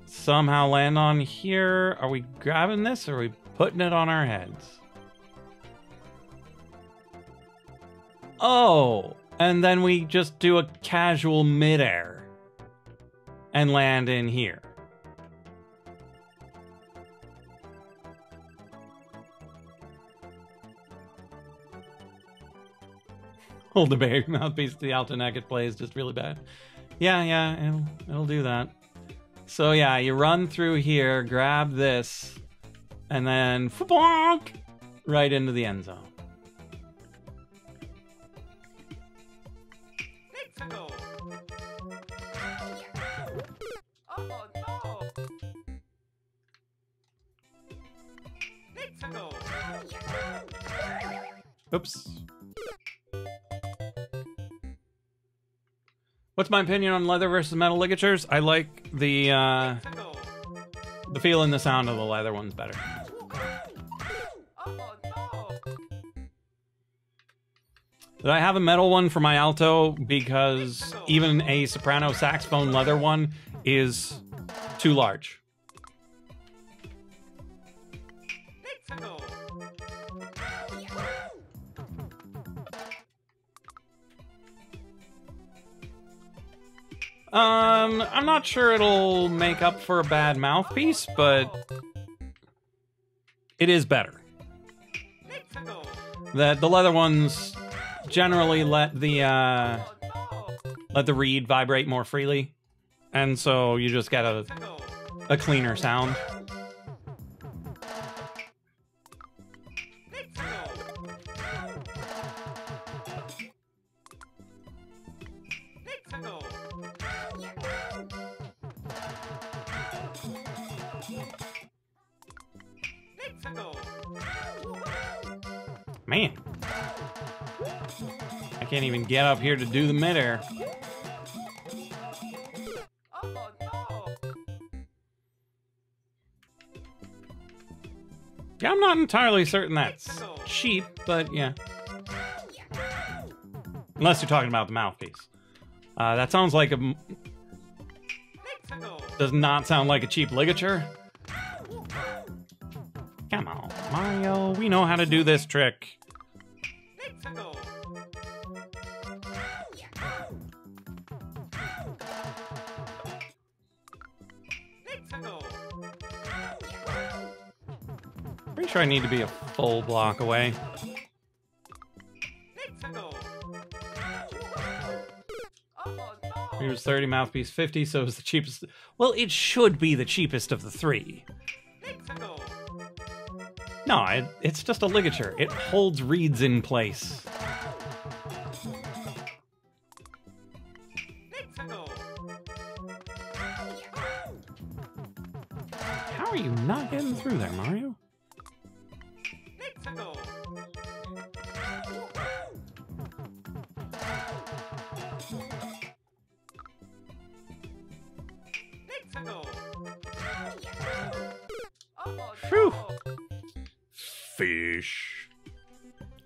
Somehow land on here. Are we grabbing this or are we putting it on our heads? Oh, and then we just do a casual midair and land in here. Hold the Barry Mouthpiece to the alto neck, it plays just really bad. Yeah, it'll do that. So yeah, you run through here, grab this, and then right into the end zone. Oops. What's my opinion on leather versus metal ligatures? I like the feel and the sound of the leather ones better. Oh no! Did I have a metal one for my alto because even a soprano saxophone leather one is too large. I'm not sure it'll make up for a bad mouthpiece, but it is better. The leather ones generally let the reed vibrate more freely, and so you just get a cleaner sound. Man, I can't even get up here to do the midair. Oh no! Yeah, I'm not entirely certain that's cheap, but yeah. Unless you're talking about the mouthpiece. That sounds like a... Does not sound like a cheap ligature. Come on, Mario. We know how to do this trick. Pretty sure I need to be a full block away. Here's 30, mouthpiece 50, so it's the cheapest. Well, it should be the cheapest of the three. No, it's just a ligature. It holds reeds in place. How are you not getting through there, Mario? Phew. Fish.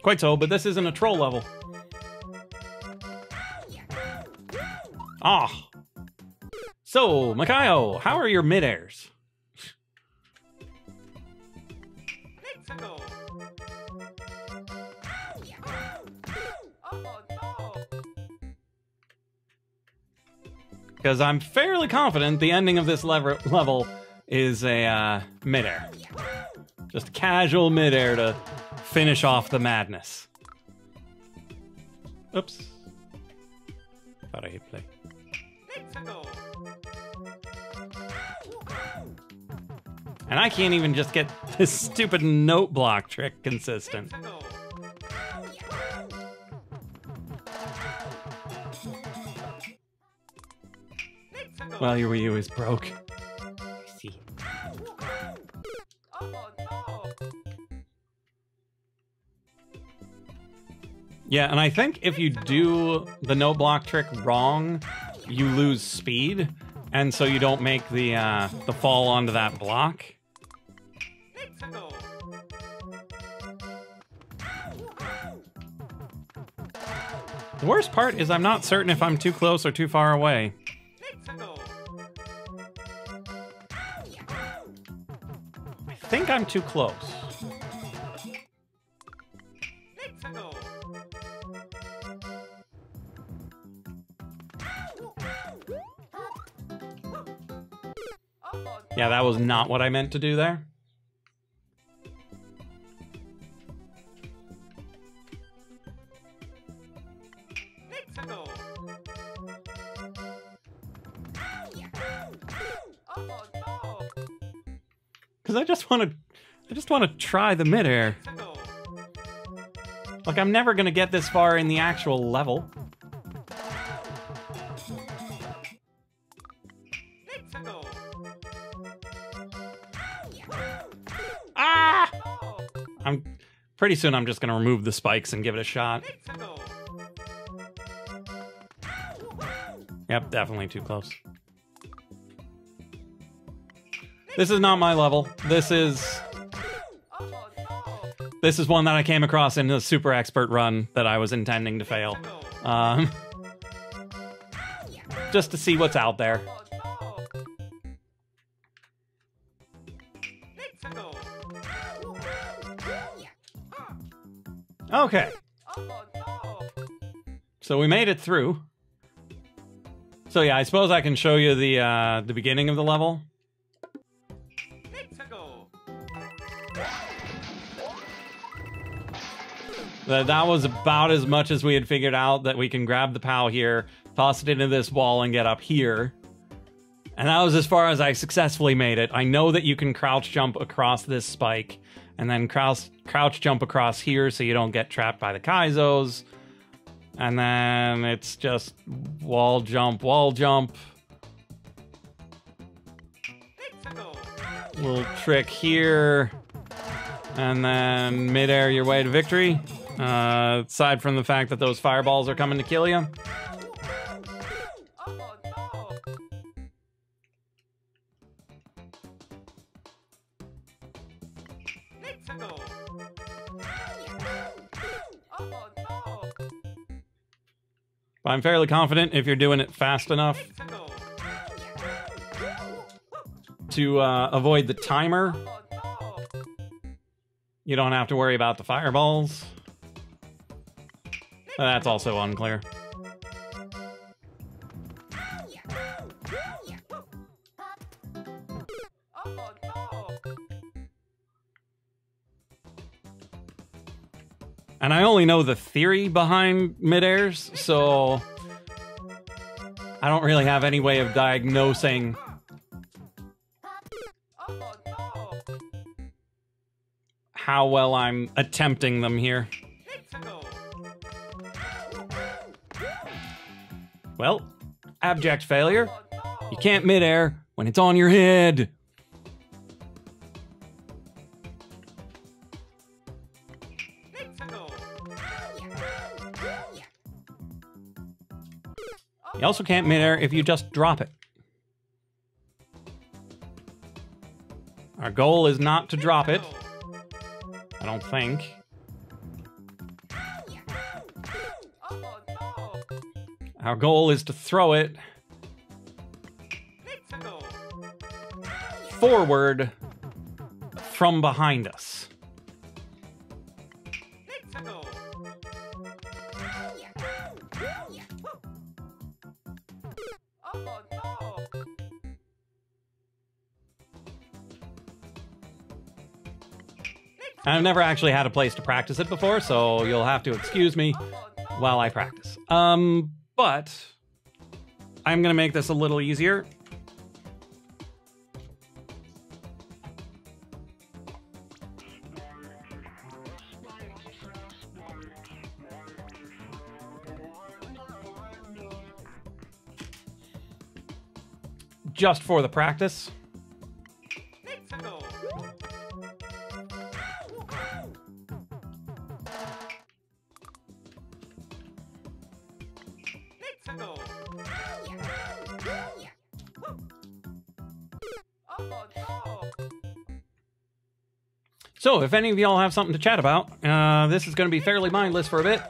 Quite so, but this isn't a troll level. Ah. So, Makayo, how are your mid-airs? Because I'm fairly confident the ending of this level is a mid-air. Just a casual mid-air to finish off the madness. Oops. Thought I hit play. And I can't even just get this stupid note block trick consistent. Well, your Wii U is broke. I see. Yeah, and I think if you do the note block trick wrong, you lose speed, and so you don't make the fall onto that block. The worst part is I'm not certain if I'm too close or too far away. I think I'm too close. Yeah, that was not what I meant to do there. Because I just want to try the midair. Like, I'm never gonna get this far in the actual level. Pretty soon I'm just going to remove the spikes and give it a shot. Yep, definitely too close. This is not my level. This is one that I came across in the super expert run that I was intending to fail. Just to see what's out there. Okay. So we made it through. So yeah, I suppose I can show you the beginning of the level. That was about as much as we had figured out, that we can grab the POW here, toss it into this wall, and get up here. And that was as far as I successfully made it. I know that you can crouch jump across this spike, and then crouch jump across here so you don't get trapped by the Kaizos. And then it's just wall jump, little trick here, and then midair your way to victory. Aside from the fact that those fireballs are coming to kill you. But I'm fairly confident if you're doing it fast enough to avoid the timer, you don't have to worry about the fireballs. But that's also unclear. And I only know the theory behind mid-airs, so I don't really have any way of diagnosing how well I'm attempting them here. Well, abject failure. You can't mid-air when it's on your head. You also can't mid-air if you just drop it. Our goal is not to drop it. I don't think. Our goal is to throw it forward from behind us. I've never actually had a place to practice it before, so you'll have to excuse me while I practice. But I'm gonna make this a little easier. Just for the practice. So, if any of y'all have something to chat about, this is going to be fairly mindless for a bit.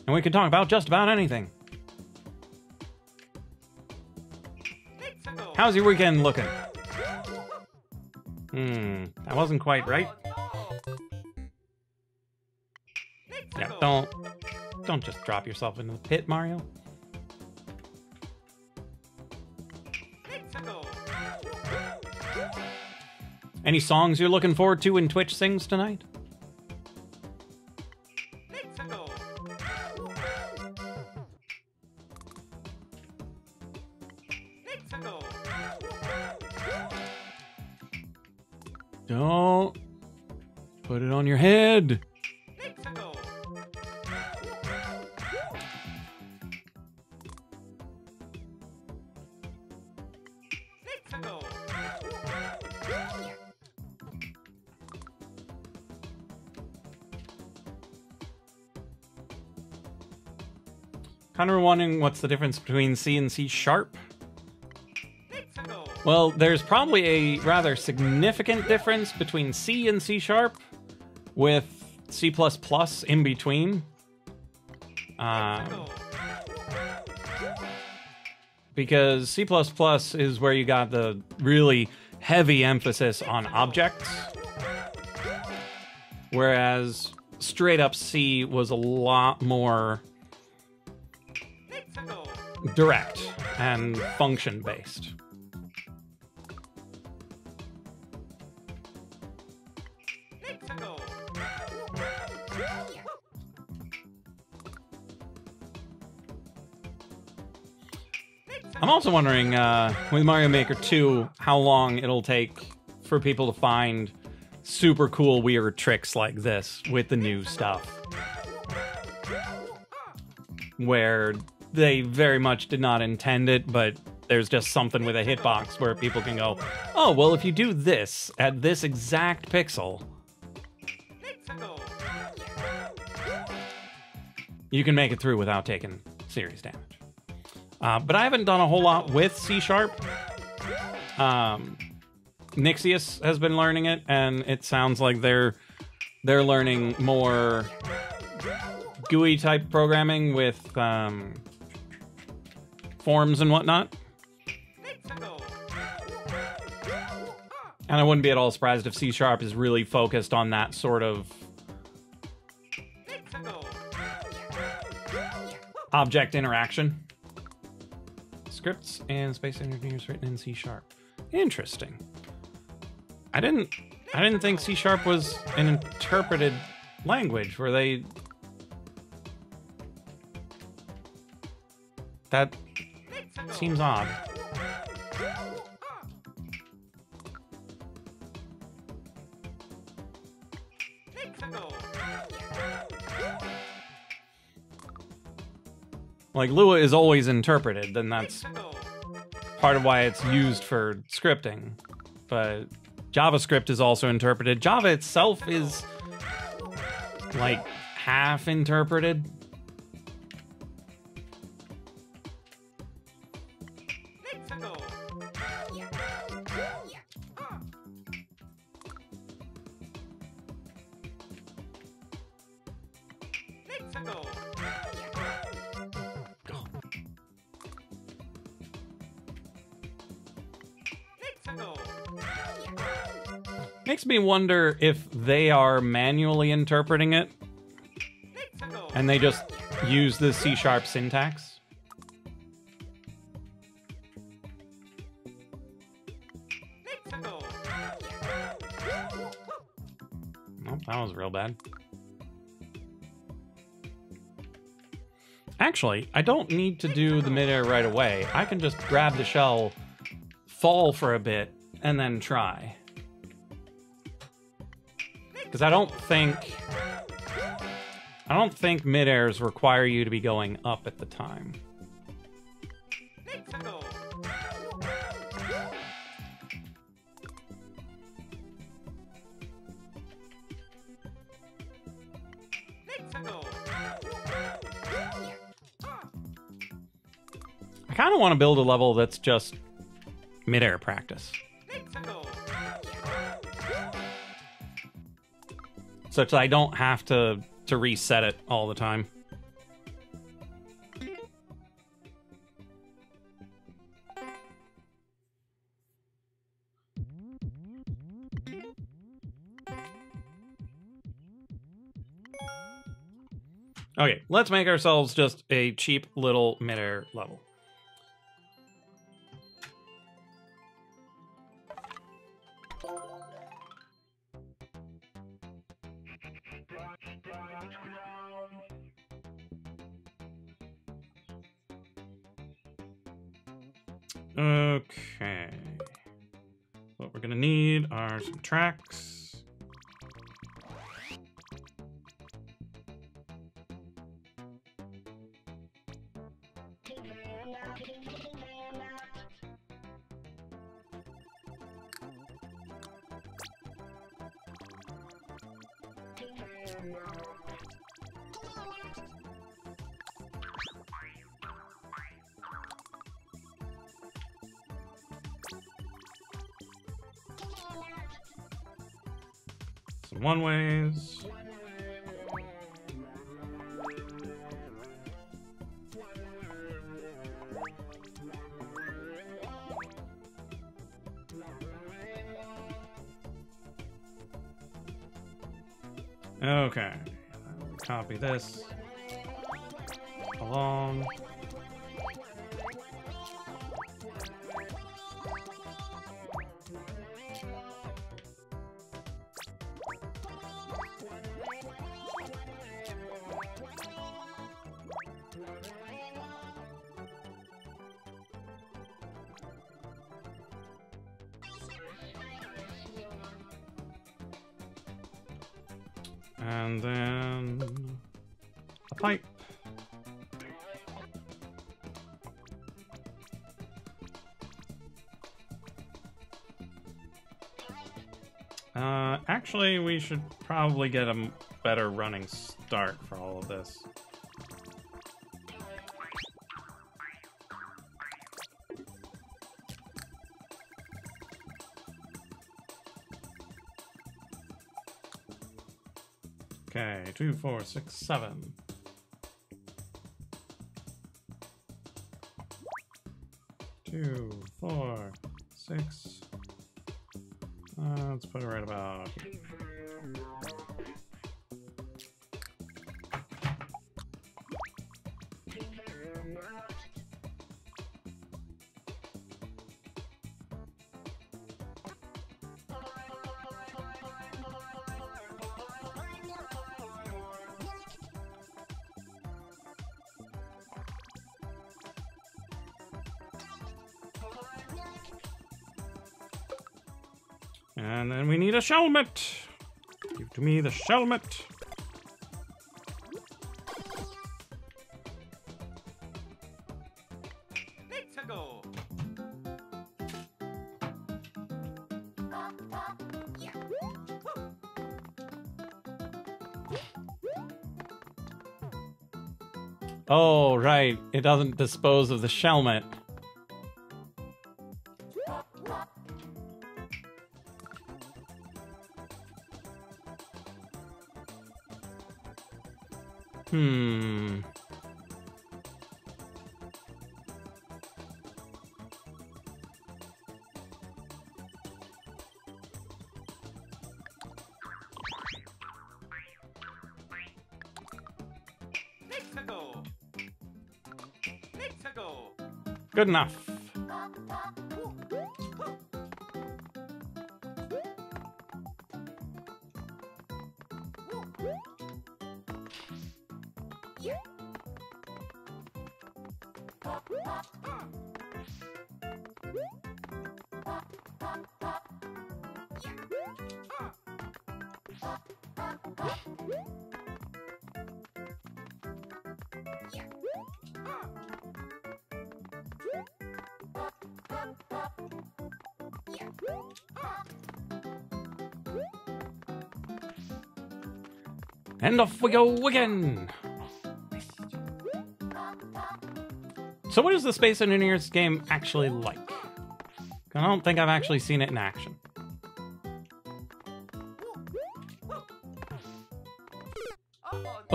And we can talk about just about anything. How's your weekend looking? That wasn't quite right. Yeah, don't just drop yourself into the pit, Mario. Any songs you're looking forward to in Twitch Sings tonight? Don't put it on your head. Kind of wondering what's the difference between C and C sharp. Let's go. Well, there's probably a rather significant difference between C and C sharp, with C++ in between. Go. Because C++ is where you got the really heavy emphasis on objects, whereas straight up C was a lot more Let's go. direct and function based. Let's go. I'm also wondering, with Mario Maker 2, how long it'll take for people to find super cool, weird tricks like this with the new stuff. Where they very much did not intend it, but there's just something with a hitbox where people can go, oh, well, if you do this at this exact pixel, Let's go. you can make it through without taking serious damage. But I haven't done a whole lot with C sharp. Nixius has been learning it, and it sounds like they're learning more GUI type programming with forms and whatnot. Let's go. And I wouldn't be at all surprised if C sharp is really focused on that sort of Let's go. object interaction. Scripts and space engineers written in C sharp. Interesting. I didn't think C sharp was an interpreted language where they... That seems odd. Let's go. Like, Lua is always interpreted, then that's Let's go. part of why it's used for scripting. But JavaScript is also interpreted. Java itself is, like, half interpreted. Let's go. Let's go. Let's go. Makes me wonder if they are manually interpreting it Let's go. and they just use the C sharp syntax. Let's go. Oh, that was real bad. Actually, I don't need to do the midair right away. I can just grab the shell, fall for a bit, and then try. Because I don't think midairs require you to be going up at the time. Let's go. Let's go. I kind of want to build a level that's just midair practice, Let's go. such that I don't have to reset it all the time. Okay, let's make ourselves just a cheap little midair level. Okay. What we're gonna need are some tracks. Some one ways. Okay, copy this along. And then a pipe. Actually, we should probably get a better running start for all of this. Okay, 2, 4, 6, 7. Two, 4, 6. Let's put it right about here. And then we need a Shelmet. Give to me the Shelmet. Let's go. Oh, right. It doesn't dispose of the Shelmet. Hmm. Let's go. Let's go. Good enough. And off we go again. So what is the Space Engineers game actually like? I don't think I've actually seen it in action.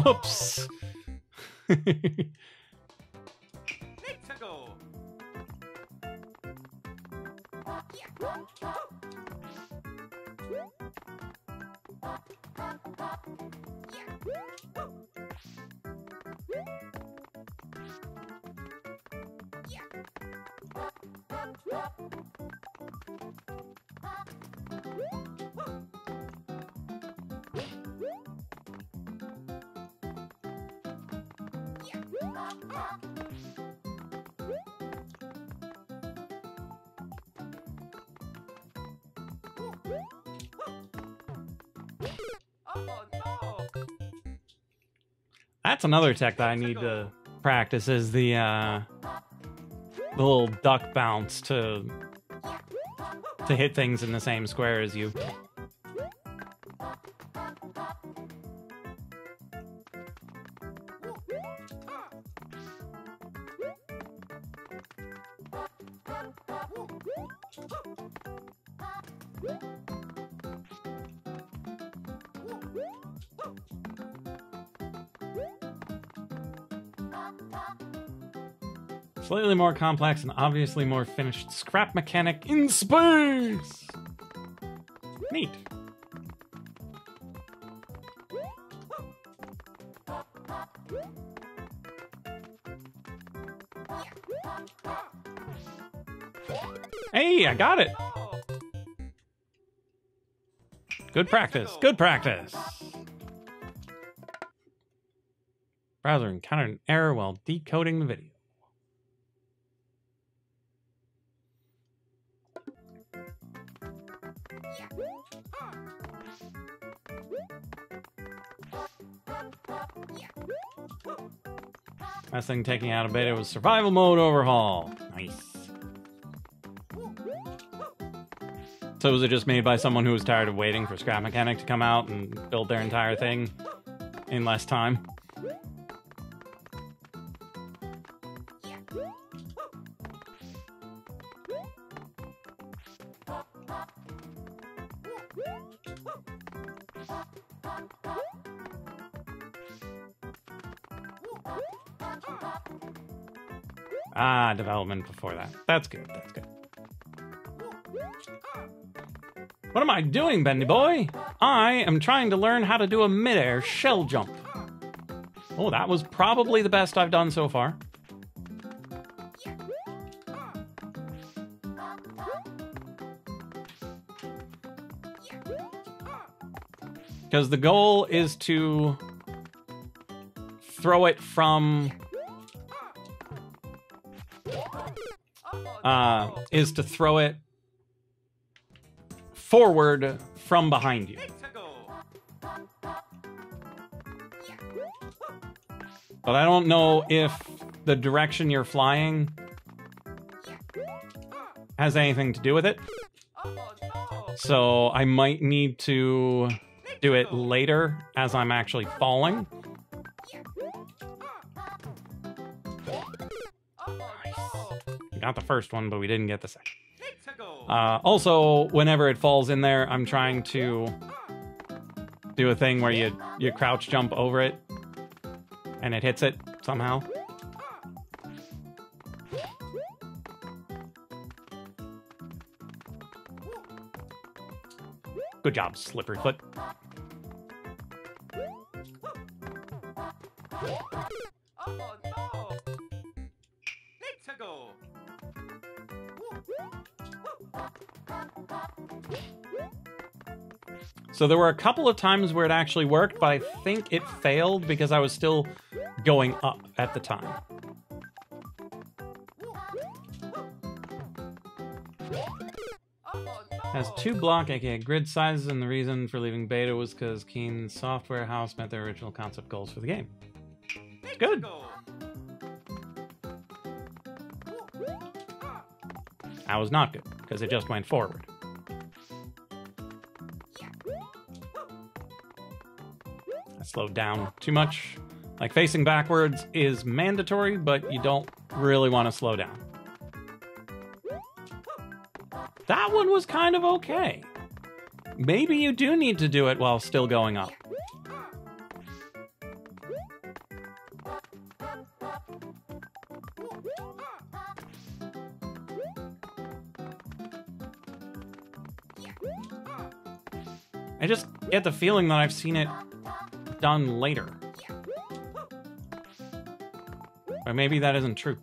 Oops. Let's go. Oh no. That's another tech that I need to practice is the little duck bounce to hit things in the same square as you. Slightly more complex and obviously more finished scrap mechanic in space! Neat. Hey, I got it! Good practice, good practice! Browser encountered an error while decoding the video. Last thing taking out of beta was survival mode overhaul. Nice. So was it just made by someone who was tired of waiting for Scrap Mechanic to come out and build their entire thing in less time? Ah, development before that. That's good, that's good. What am I doing, Bendy boy? I am trying to learn how to do a mid-air shell jump. Oh, that was probably the best I've done so far. Because the goal is to throw it from... throw it forward from behind you. But I don't know if the direction you're flying has anything to do with it. So I might need to do it later as I'm actually falling. Got the first one, but we didn't get the second. Also, whenever it falls in there, I'm trying to do a thing where you crouch jump over it and it hits it somehow. Good job, slippery foot. So there were a couple of times where it actually worked, but I think it failed because I was still going up at the time. Has 2 block, aka grid sizes, and the reason for leaving beta was because Keen Software House met their original concept goals for the game. Good. That was not good, because it just went forward. I slowed down too much. Like, facing backwards is mandatory, but you don't really want to slow down. That one was kind of okay. Maybe you do need to do it while still going up. I just get the feeling that I've seen it done later. But maybe that isn't true.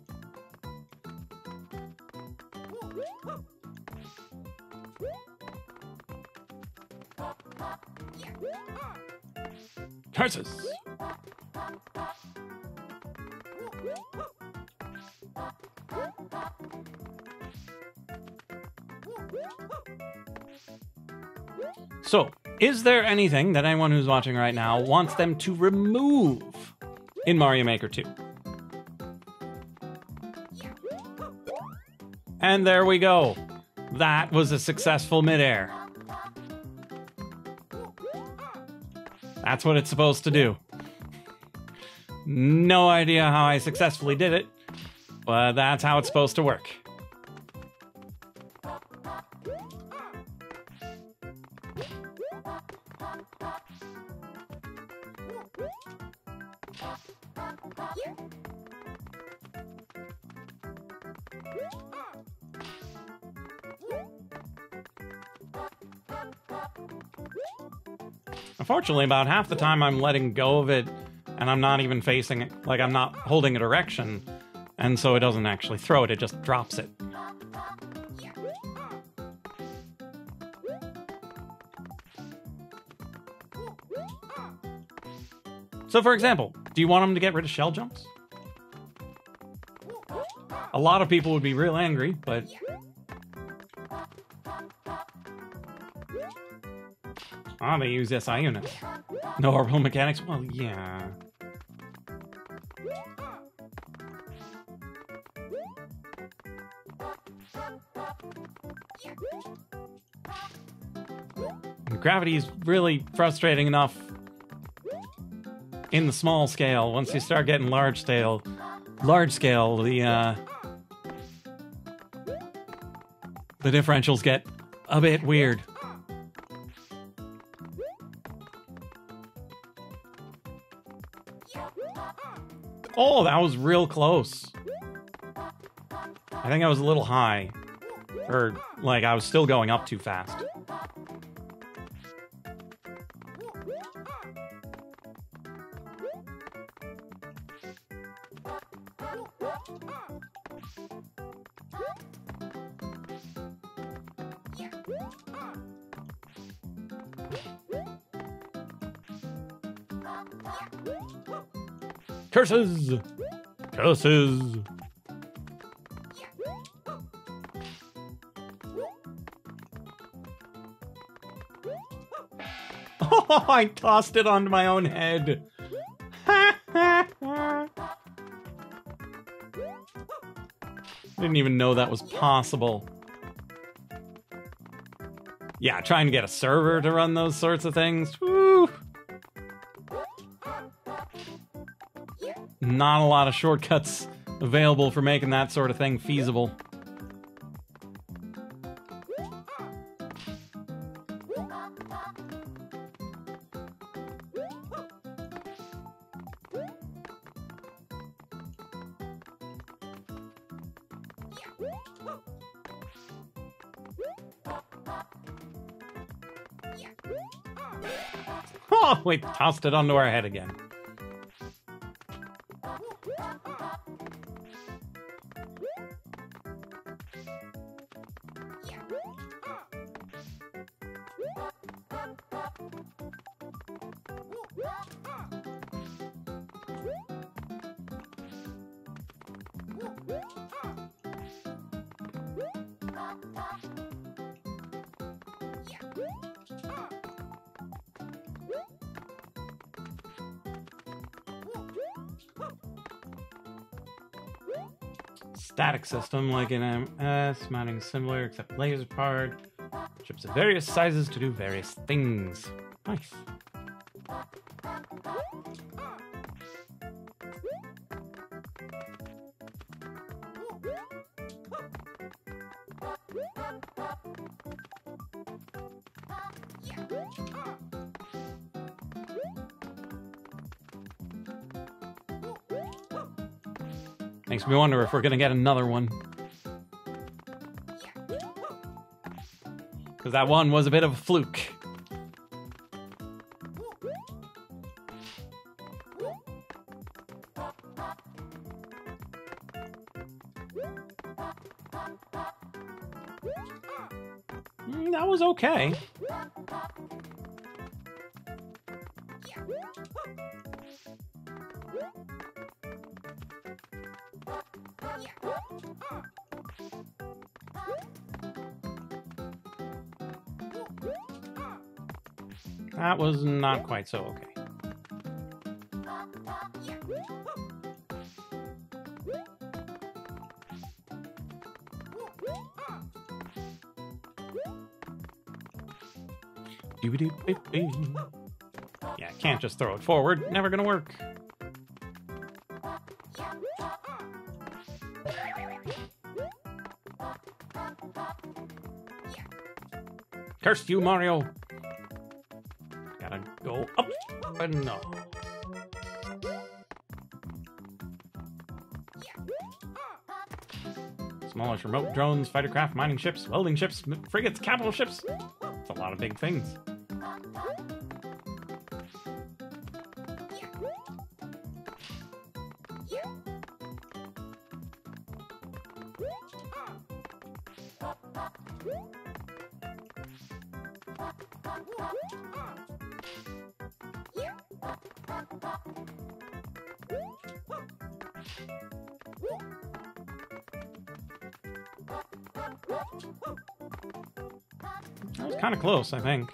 Curses! So, is there anything that anyone who's watching right now wants them to remove in Mario Maker 2? And there we go. That was a successful midair. That's what it's supposed to do. No idea how I successfully did it, but that's how it's supposed to work. Unfortunately, about half the time I'm letting go of it and I'm not even facing it, like I'm not holding a direction, and so it doesn't actually throw it, it just drops it. So for example, do you want them to get rid of shell jumps? A lot of people would be real angry, but... Ah, they use SI units. No orbital mechanics? Well, yeah. Gravity is really frustrating enough in the small scale. Once you start getting large scale, the differentials get a bit weird. Oh, that was real close. I think I was a little high. Or, like, I was still going up too fast. Curses! Curses! Oh, I tossed it onto my own head. Didn't even know that was possible. Yeah, trying to get a server to run those sorts of things. Woo! Not a lot of shortcuts available for making that sort of thing feasible. Oh, we tossed it onto our head again. Static system like in MS, mounting similar except laser powered. Ships of various sizes to do various things. Nice. Makes me wonder if we're gonna get another one. Because that one was a bit of a fluke. That was okay. That was not quite so okay. Yeah, can't just throw it forward. Never gonna work. Curse you, Mario! Gotta go up and no. Smallish remote drones, fighter craft, mining ships, welding ships, frigates, capital ships. It's a lot of big things. That was kind of close, I think.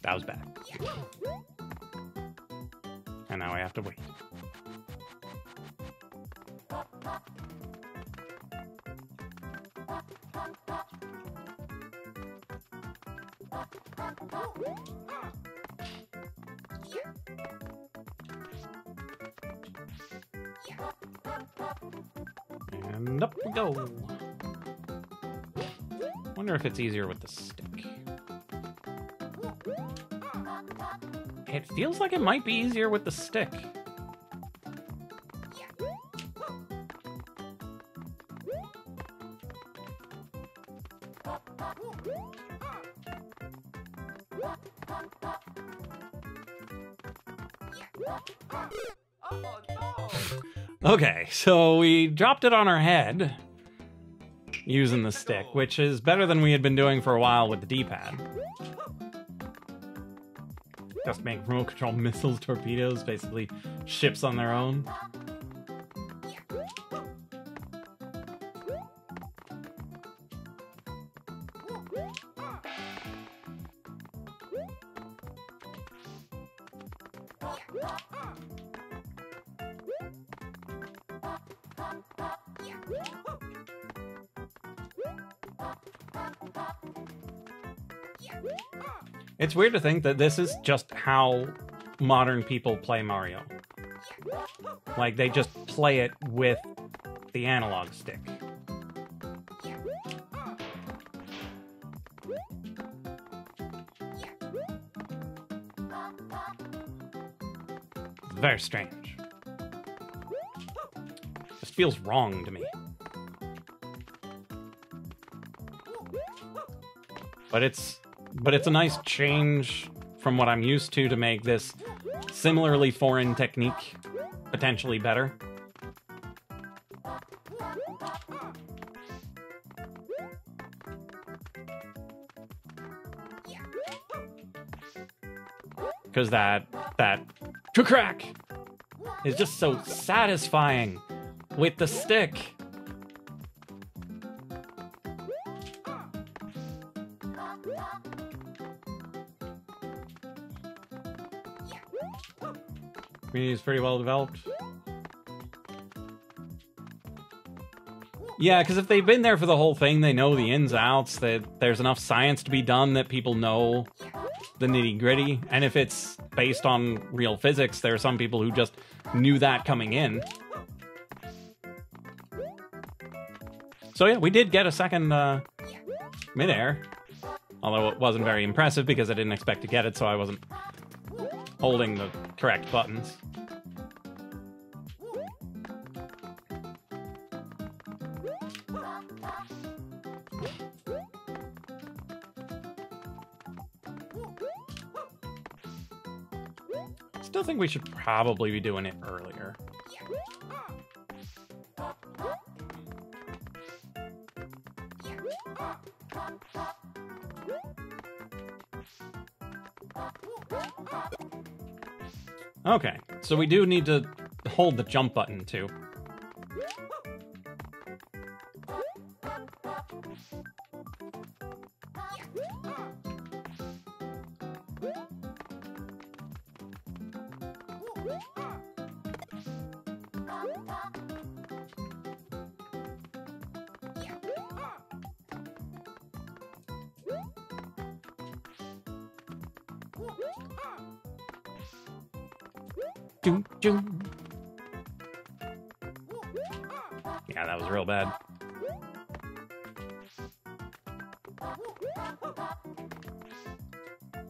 That was bad. And now I have to wait. And up we go. Wonder if it's easier with the stick. It feels like it might be easier with the stick. Oh no! Okay, so we dropped it on our head using the stick, which is better than we had been doing for a while with the D-pad. Just make remote control missiles, torpedoes, basically ships on their own. It's weird to think that this is just how modern people play Mario. Like, they just play it with the analog stick. It's very strange. Just feels wrong to me. But it's a nice change from what I'm used to make this similarly foreign technique potentially better. Because that crack is just so satisfying with the stick. Community is pretty well developed. Yeah, because if they've been there for the whole thing, they know the ins and outs, that there's enough science to be done that people know the nitty-gritty. And if it's based on real physics, there are some people who just knew that coming in. So yeah, we did get a second midair. Although it wasn't very impressive because I didn't expect to get it, so I wasn't holding the correct buttons. Still think we should probably be doing it earlier. Okay, so we do need to hold the jump button too. Yeah, that was real bad.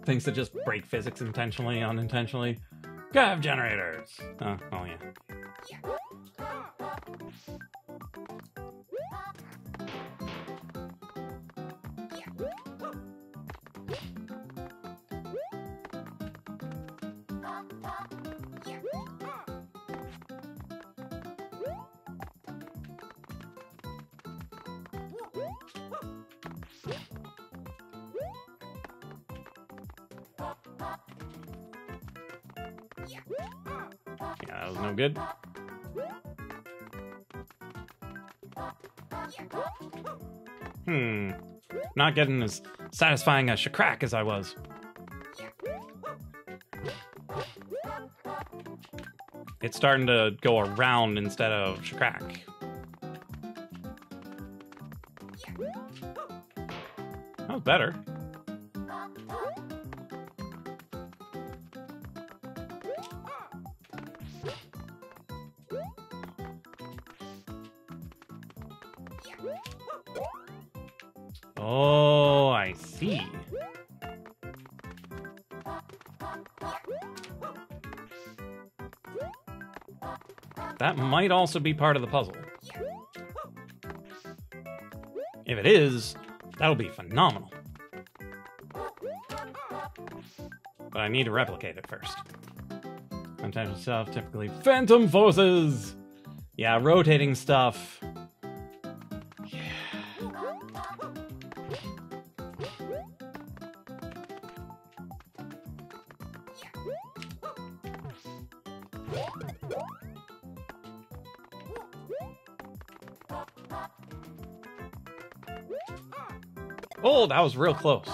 Things that just break physics intentionally, unintentionally. Grav generators! Oh yeah. That was no good. Not getting as satisfying a Shakrak as I was. It's starting to go around instead of Shakrak. That was better. Oh, I see. That might also be part of the puzzle. If it is, that'll be phenomenal. But I need to replicate it first. Potential stuff, typically phantom forces! Yeah, rotating stuff. Oh, that was real close.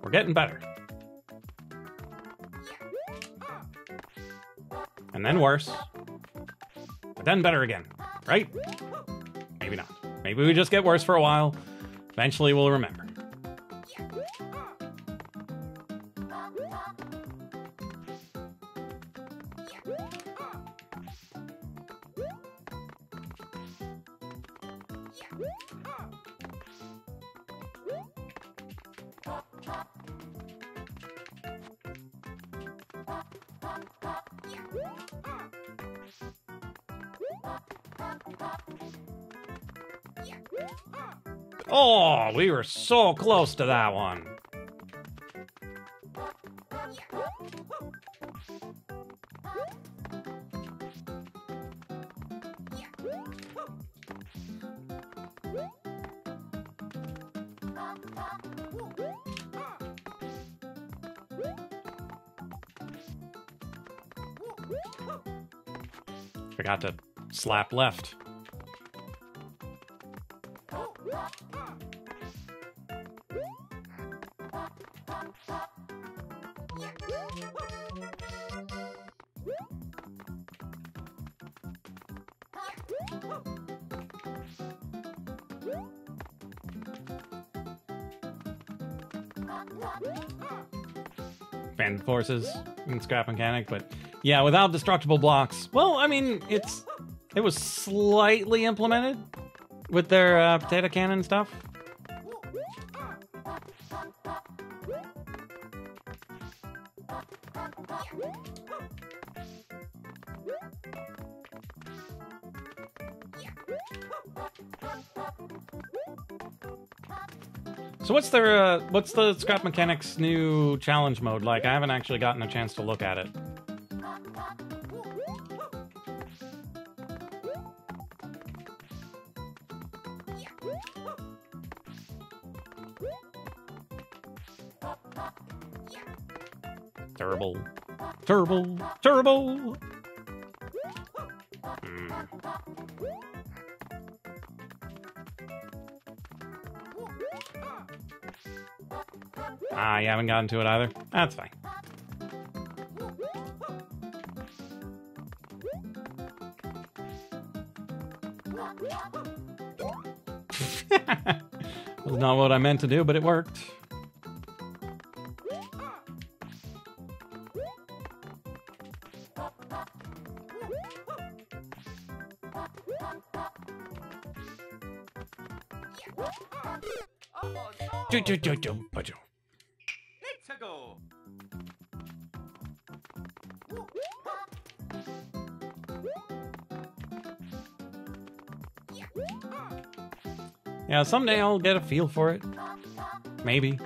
We're getting better. And then worse. But then better again, right? Maybe not. Maybe we just get worse for a while. Eventually we'll remember. Oh, we were so close to that one. Forgot to slap left. Phantom forces and scrap mechanic, but yeah, without destructible blocks. Well, I mean, it was slightly implemented with their potato cannon stuff. So what's the Scrap Mechanics new challenge mode like? I haven't actually gotten a chance to look at it. Turbo. Turbo. Turbo. Ah, you haven't gotten to it either? That's fine. That's not what I meant to do, but it worked. Let's go. Yeah, someday I'll get a feel for it. Maybe.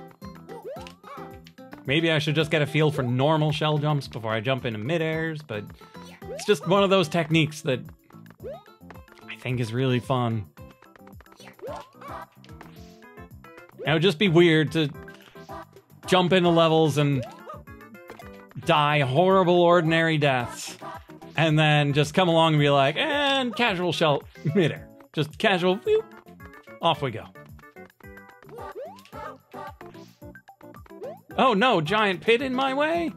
Maybe I should just get a feel for normal shell jumps before I jump into mid-airs, but it's just one of those techniques that I think is really fun. It would just be weird to jump into levels and die horrible ordinary deaths, and then just come along and be like, and casual shell midair. Just casual, whoop, off we go. Oh no, giant pit in my way?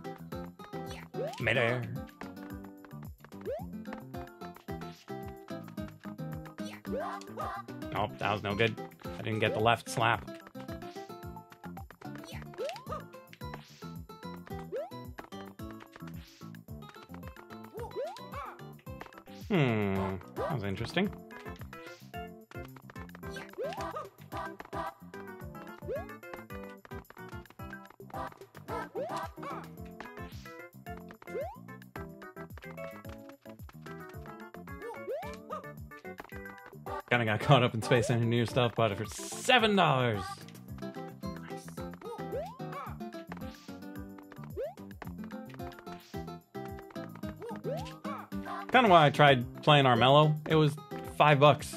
Midair. Nope, that was no good. I didn't get the left slap. That was interesting. Kinda got caught up in Space Engineer stuff, bought it for $7. Kind of why I tried playing Armello. It was $5.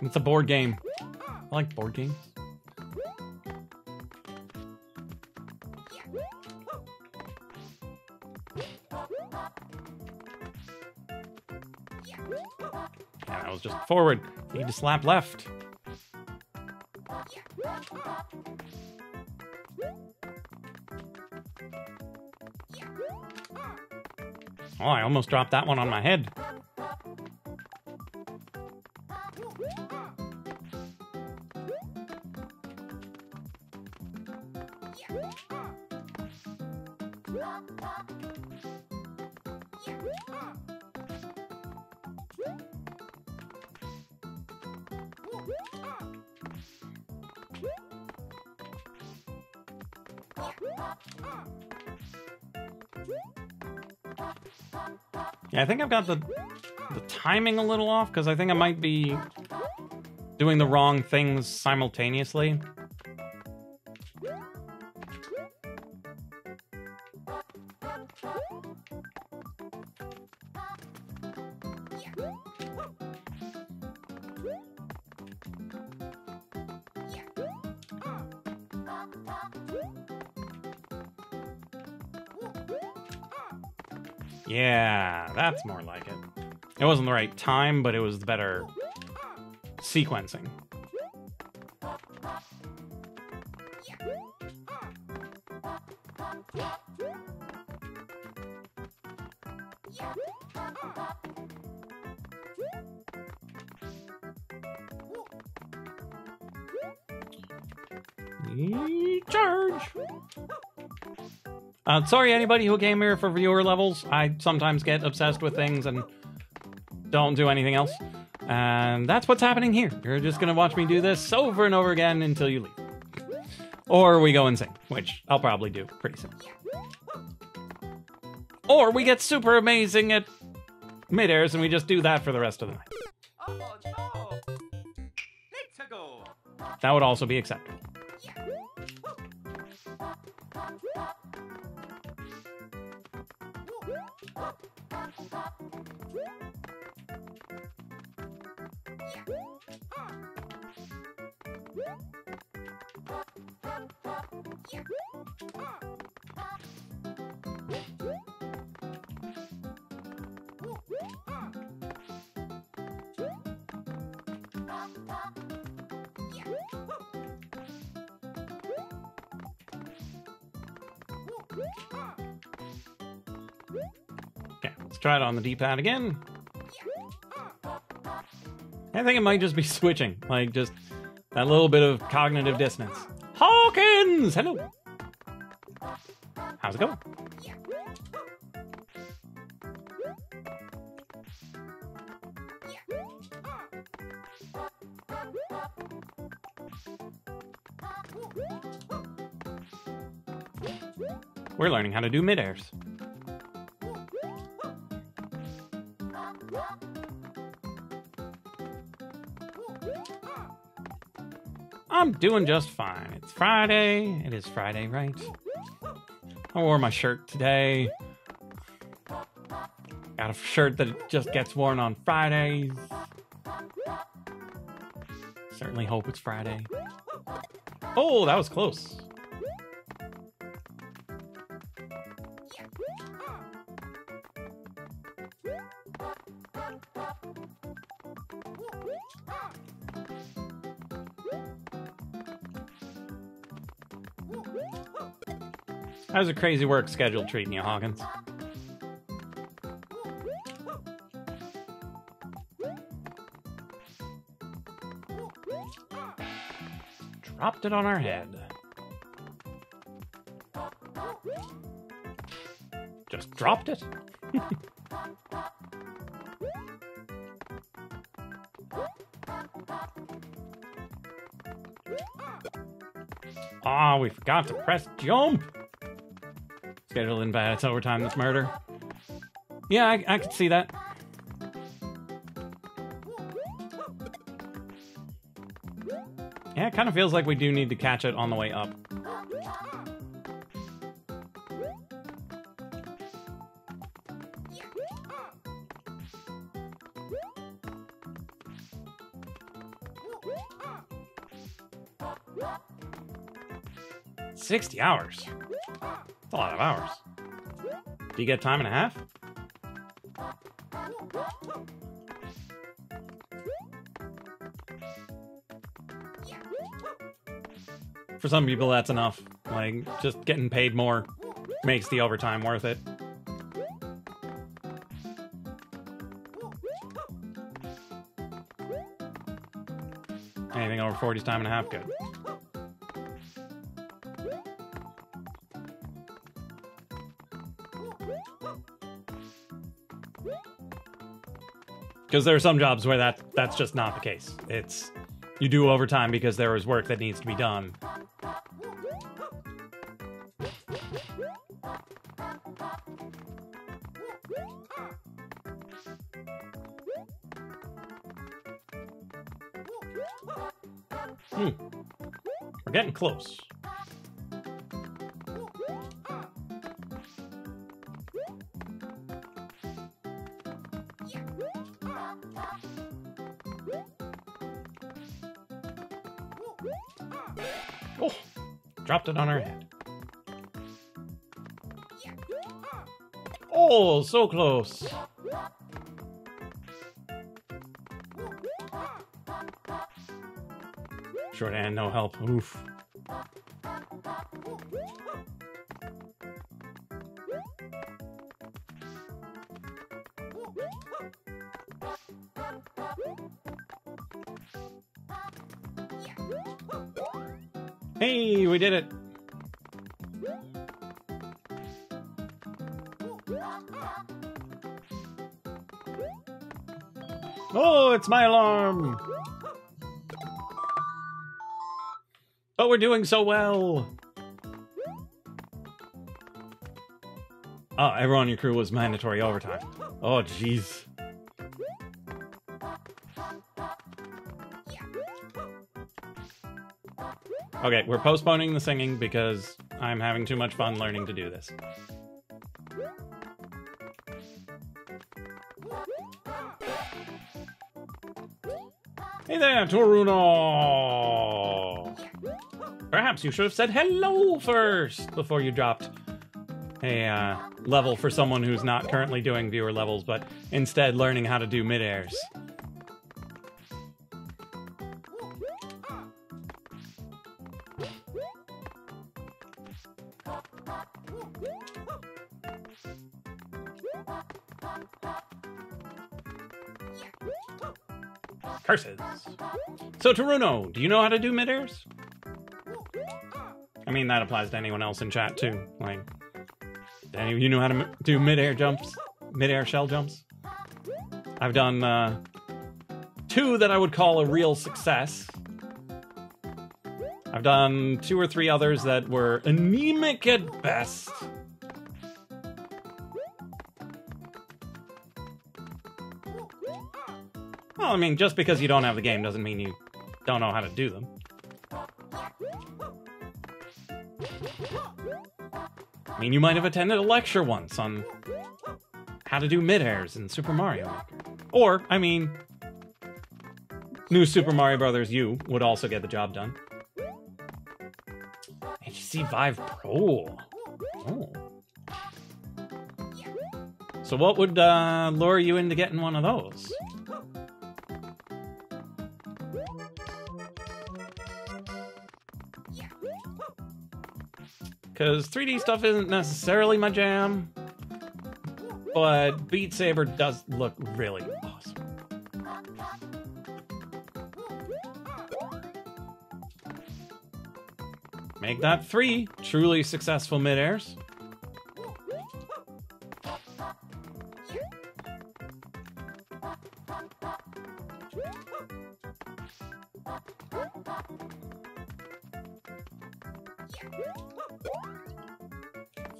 It's a board game. I like board games. Yeah, that was just forward. You need to slap left. Oh, I almost dropped that one on my head. Yeah, I think I've got the timing a little off, because I think I might be doing the wrong things simultaneously. Yeah, that's more like it. It wasn't the right time, but it was the better sequencing. Charge! Sorry, anybody who came here for viewer levels. I sometimes get obsessed with things and don't do anything else. And that's what's happening here. You're just going to watch me do this over and over again until you leave. Or we go insane, which I'll probably do pretty soon. Or we get super amazing at mid-airs and we just do that for the rest of the night. Oh no! Let's go! That would also be acceptable. Okay, let's try it on the D-pad again. I think it might just be switching, like just that little bit of cognitive dissonance. Hawkins! Hello! How's it going? We're learning how to do mid-airs. I'm doing just fine. It's Friday. It is Friday, right? I wore my shirt today. Got a shirt that just gets worn on Fridays. Certainly hope it's Friday. Oh, that was close. How's a crazy work schedule treating you, Hawkins? Dropped it on our head. Just dropped it? Ah, we forgot to press jump. Schedule in bad. It's overtime. That's murder. Yeah, I could see that. Yeah, it kind of feels like we do need to catch it on the way up. $60 hours. That's a lot of hours. Do you get time and a half? For some people, that's enough. Like, just getting paid more makes the overtime worth it. Anything over 40 is time and a half, good. Because there are some jobs where that's just not the case. It's you do overtime because there is work that needs to be done. We're getting close. Oh, dropped it on our head. Oh, so close. Short hand, no help. Oof. Hey, we did it. Oh, it's my alarm. But we're doing so well. Oh, everyone on your crew was mandatory overtime. Oh, jeez. Okay, we're postponing the singing because I'm having too much fun learning to do this. Hey there, Toruno! Perhaps you should have said hello first before you dropped a level for someone who's not currently doing viewer levels, but instead learning how to do mid-airs. Curses. So, Toruno, do you know how to do mid-airs? I mean, that applies to anyone else in chat, too. Like, do any of you know how to do mid-air jumps? Mid-air shell jumps? I've done 2 that I would call a real success. I've done 2 or 3 others that were anemic at best. Well, I mean, just because you don't have the game doesn't mean you don't know how to do them. I mean, you might have attended a lecture once on how to do mid-airs in Super Mario Maker. Or, I mean, New Super Mario Bros. U would also get the job done. HTC Vive Pro. Oh. So what would lure you into getting one of those? because 3D stuff isn't necessarily my jam, but Beat Saber does look really awesome. Make that 3 truly successful mid-airs.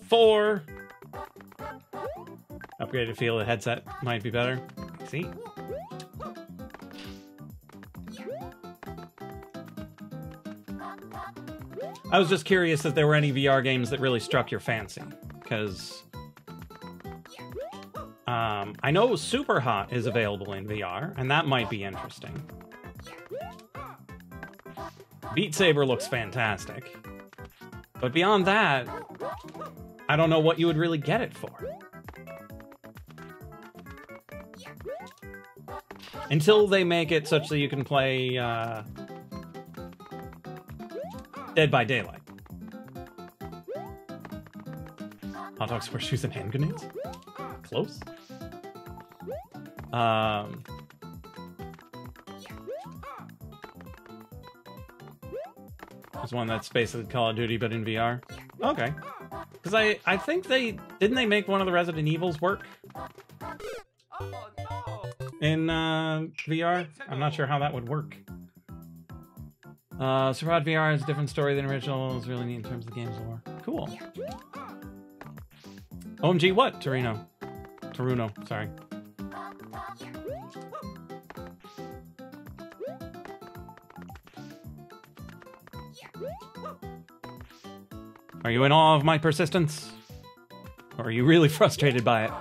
Four. Upgraded feel of the headset might be better. See? I was just curious if there were any VR games that really struck your fancy, because I know Super Hot is available in VR, and that might be interesting. Beat Saber looks fantastic, but beyond that, I don't know what you would really get it for. Until they make it such that you can play Dead by Daylight. Hot dogs, horseshoes, and hand grenades? Close. There's one that's basically Call of Duty, but in VR. Okay. Because I think didn't they make one of the Resident Evils work Oh no! in VR? I'm not sure how that would work. Super Hot VR is a different story than original. It's really neat in terms of the game's lore. Cool. OMG, what? Taruno, sorry. Are you in awe of my persistence? Or are you really frustrated by it?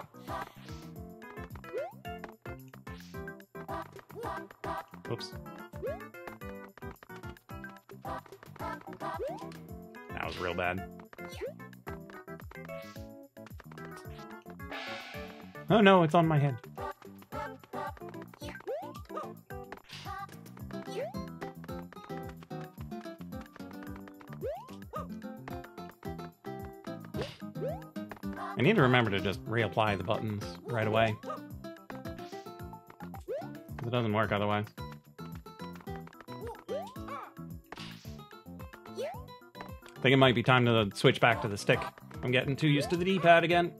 Oops. That was real bad. Oh no, it's on my head. I need to remember to just reapply the buttons right away. It doesn't work otherwise. I think it might be time to switch back to the stick. I'm getting too used to the D-pad again.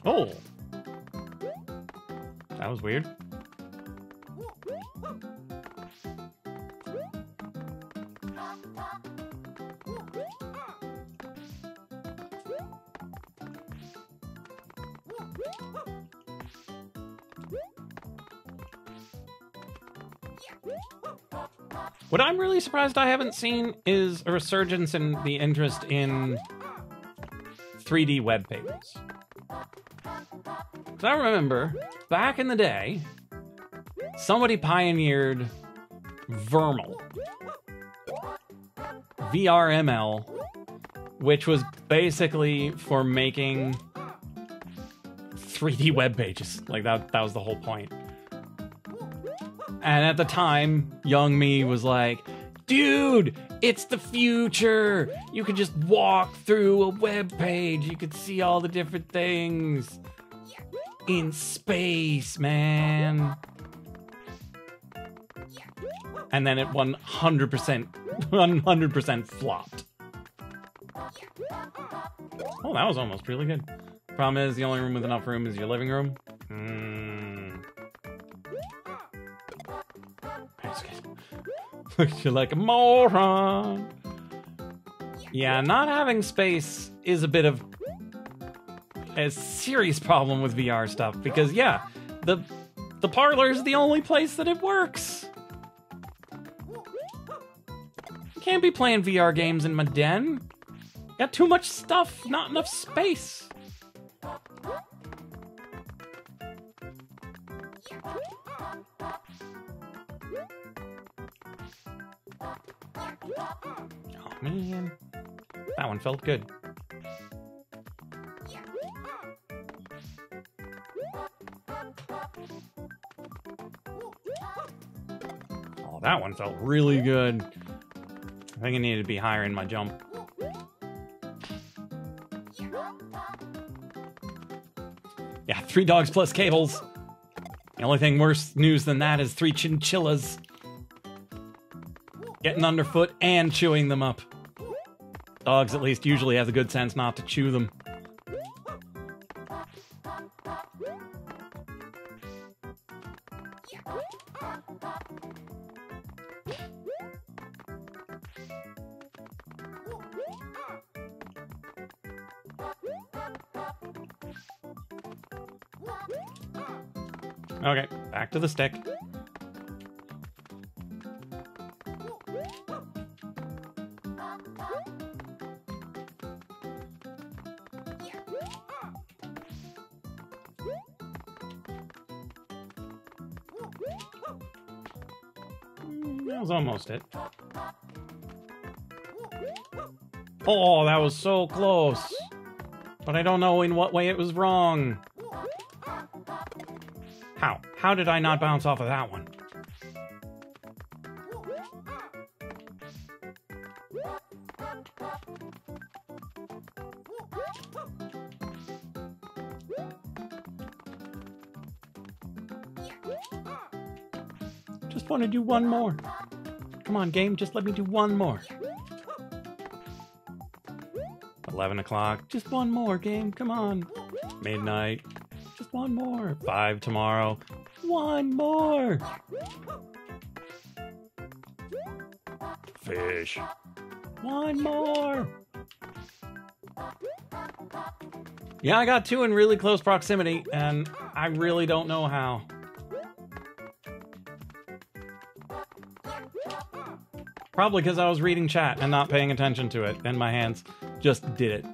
Oh! That was weird. What I'm really surprised I haven't seen is a resurgence in the interest in 3D web pages. I remember, back in the day, somebody pioneered Vermal. VRML, which was basically for making 3D web pages. Like, that was the whole point. And at the time, young me was like, dude, it's the future! You could just walk through a web page, you could see all the different things. In space, man. And then it 100% flopped. Oh, that was almost really good. Problem is, the only room with enough room is your living room. You're like a moron. Yeah, not having space is a bit of a serious problem with VR stuff, because yeah, the parlor is the only place that it works. You can't be playing VR games in my den. Got too much stuff, not enough space. Oh, man. That one felt good. Oh, that one felt really good. I think I needed to be higher in my jump. Yeah, 3 dogs plus cables. The only thing worse news than that is 3 chinchillas getting underfoot and chewing them up. Dogs at least usually have the good sense not to chew them. Okay, back to the stick. That was almost it. Oh, that was so close. But I don't know in what way it was wrong. How? How did I not bounce off of that one? Just want to do one more. Come on, game, just let me do one more. 11 o'clock, just one more, game, come on. Midnight, just one more. 5 tomorrow, one more. Fish, one more. Yeah, I got 2 in really close proximity, and I really don't know how. Probably because I was reading chat and not paying attention to it, and my hands just did it.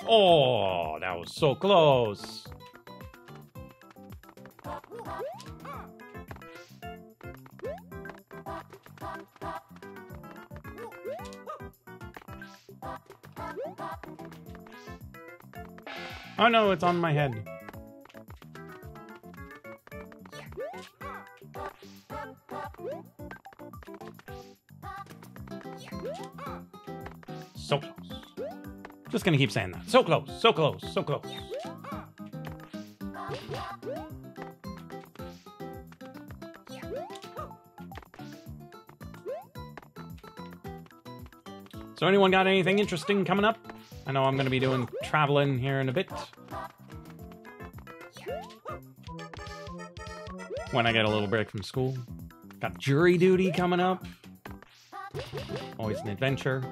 Oh, that was so close. Oh no, it's on my head. So close. Just gonna keep saying that. So close, so close, so close. So anyone got anything interesting coming up? I know I'm going to be doing traveling here in a bit. When I get a little break from school. Got jury duty coming up. Always an adventure.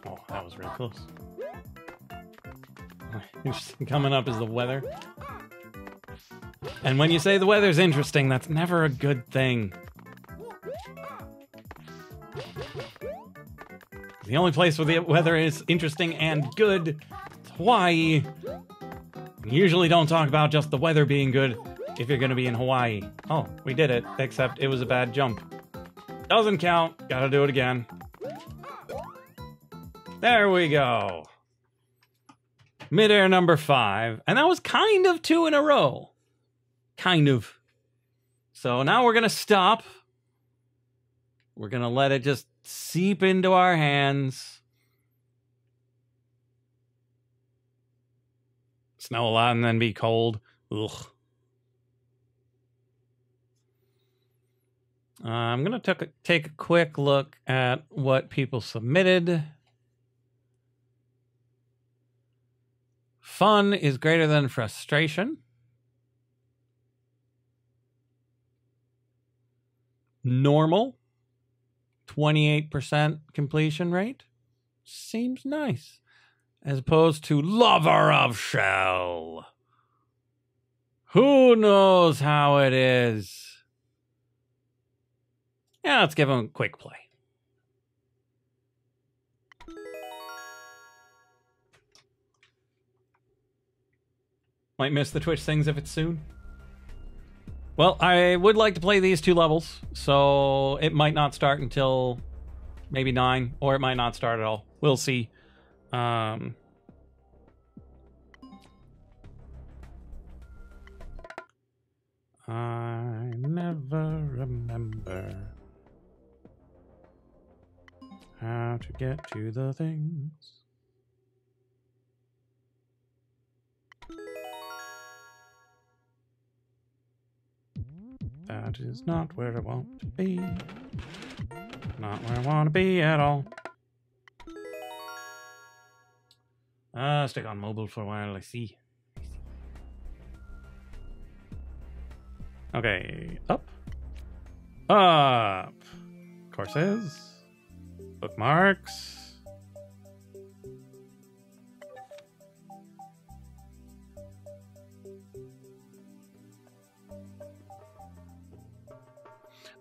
Oh, that was real close. Interesting coming up is the weather. And when you say the weather's interesting, that's never a good thing. The only place where the weather is interesting and good is Hawaii. You usually don't talk about just the weather being good if you're going to be in Hawaii. Oh, we did it, except it was a bad jump. Doesn't count. Gotta do it again. There we go. Midair number 5. And that was kind of 2 in a row. Kind of. So now we're going to stop. We're going to let it just seep into our hands. Snow a lot and then be cold. Ugh. I'm going to take a quick look at what people submitted. Fun is greater than frustration. Normal, 28% completion rate. seems nice. As opposed to Lover of Shell. Who knows how it is? Yeah, let's give him a quick play. Might miss the Twitch things if it's soon. Well, I would like to play these 2 levels, so it might not start until maybe 9, or it might not start at all. We'll see. I never remember how to get to the things. That is not where I want to be. Not where I want to be at all. Stick on mobile for a while, I see. Okay, up. Up. Courses. Bookmarks.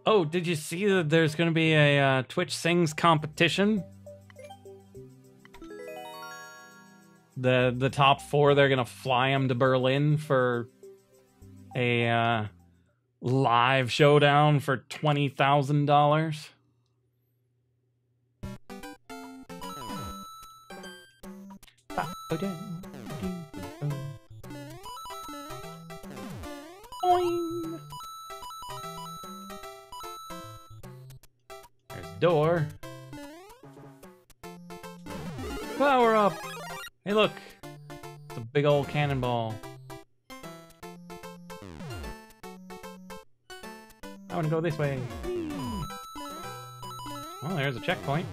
Oh, did you see that there's going to be a Twitch Sings competition? The top 4, they're going to fly them to Berlin for a live showdown for $20,000. Boing. There's a door. Power up. Hey, look. It's a big old cannonball. I want to go this way. Well, there's a checkpoint.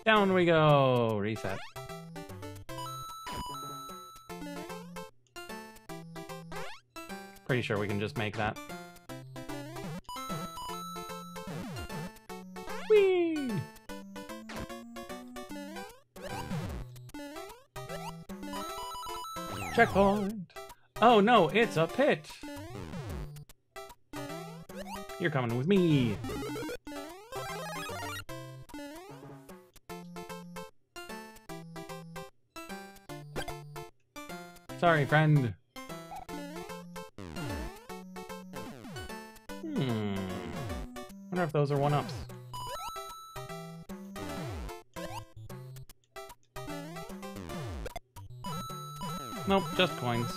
Down we go. Reset. Pretty sure we can just make that. Whee! Checkpoint. Oh no, it's a pit. You're coming with me. Sorry, friend. Wonder if those are 1-ups. Nope, just coins.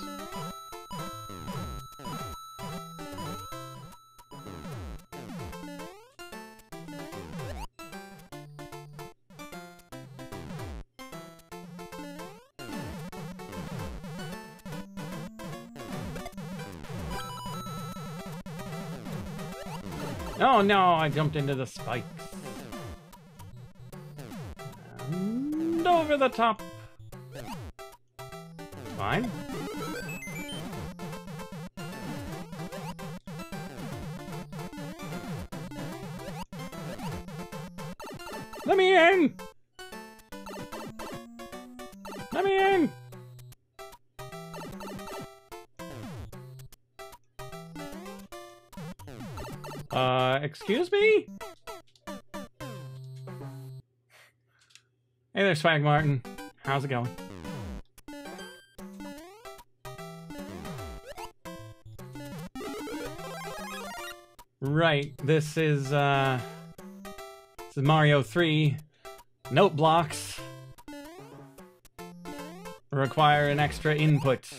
Oh no, I jumped into the spikes. And over the top. Fine. Let me in! Let me in! Excuse me? Hey there, Swag Martin. How's it going? Right, this is Mario 3. Note blocks require an extra input.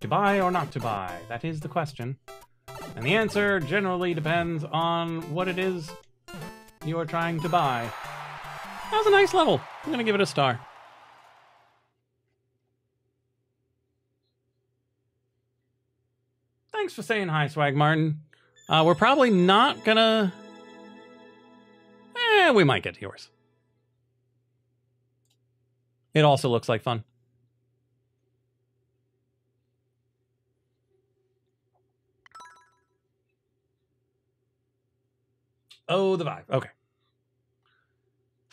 To buy or not to buy? That is the question. And the answer generally depends on what it is you are trying to buy. That was a nice level. I'm gonna give it a star. Thanks for saying hi, Swag Martin. We're probably not gonna... we might get to yours. It also looks like fun. Oh, the vibe. Okay.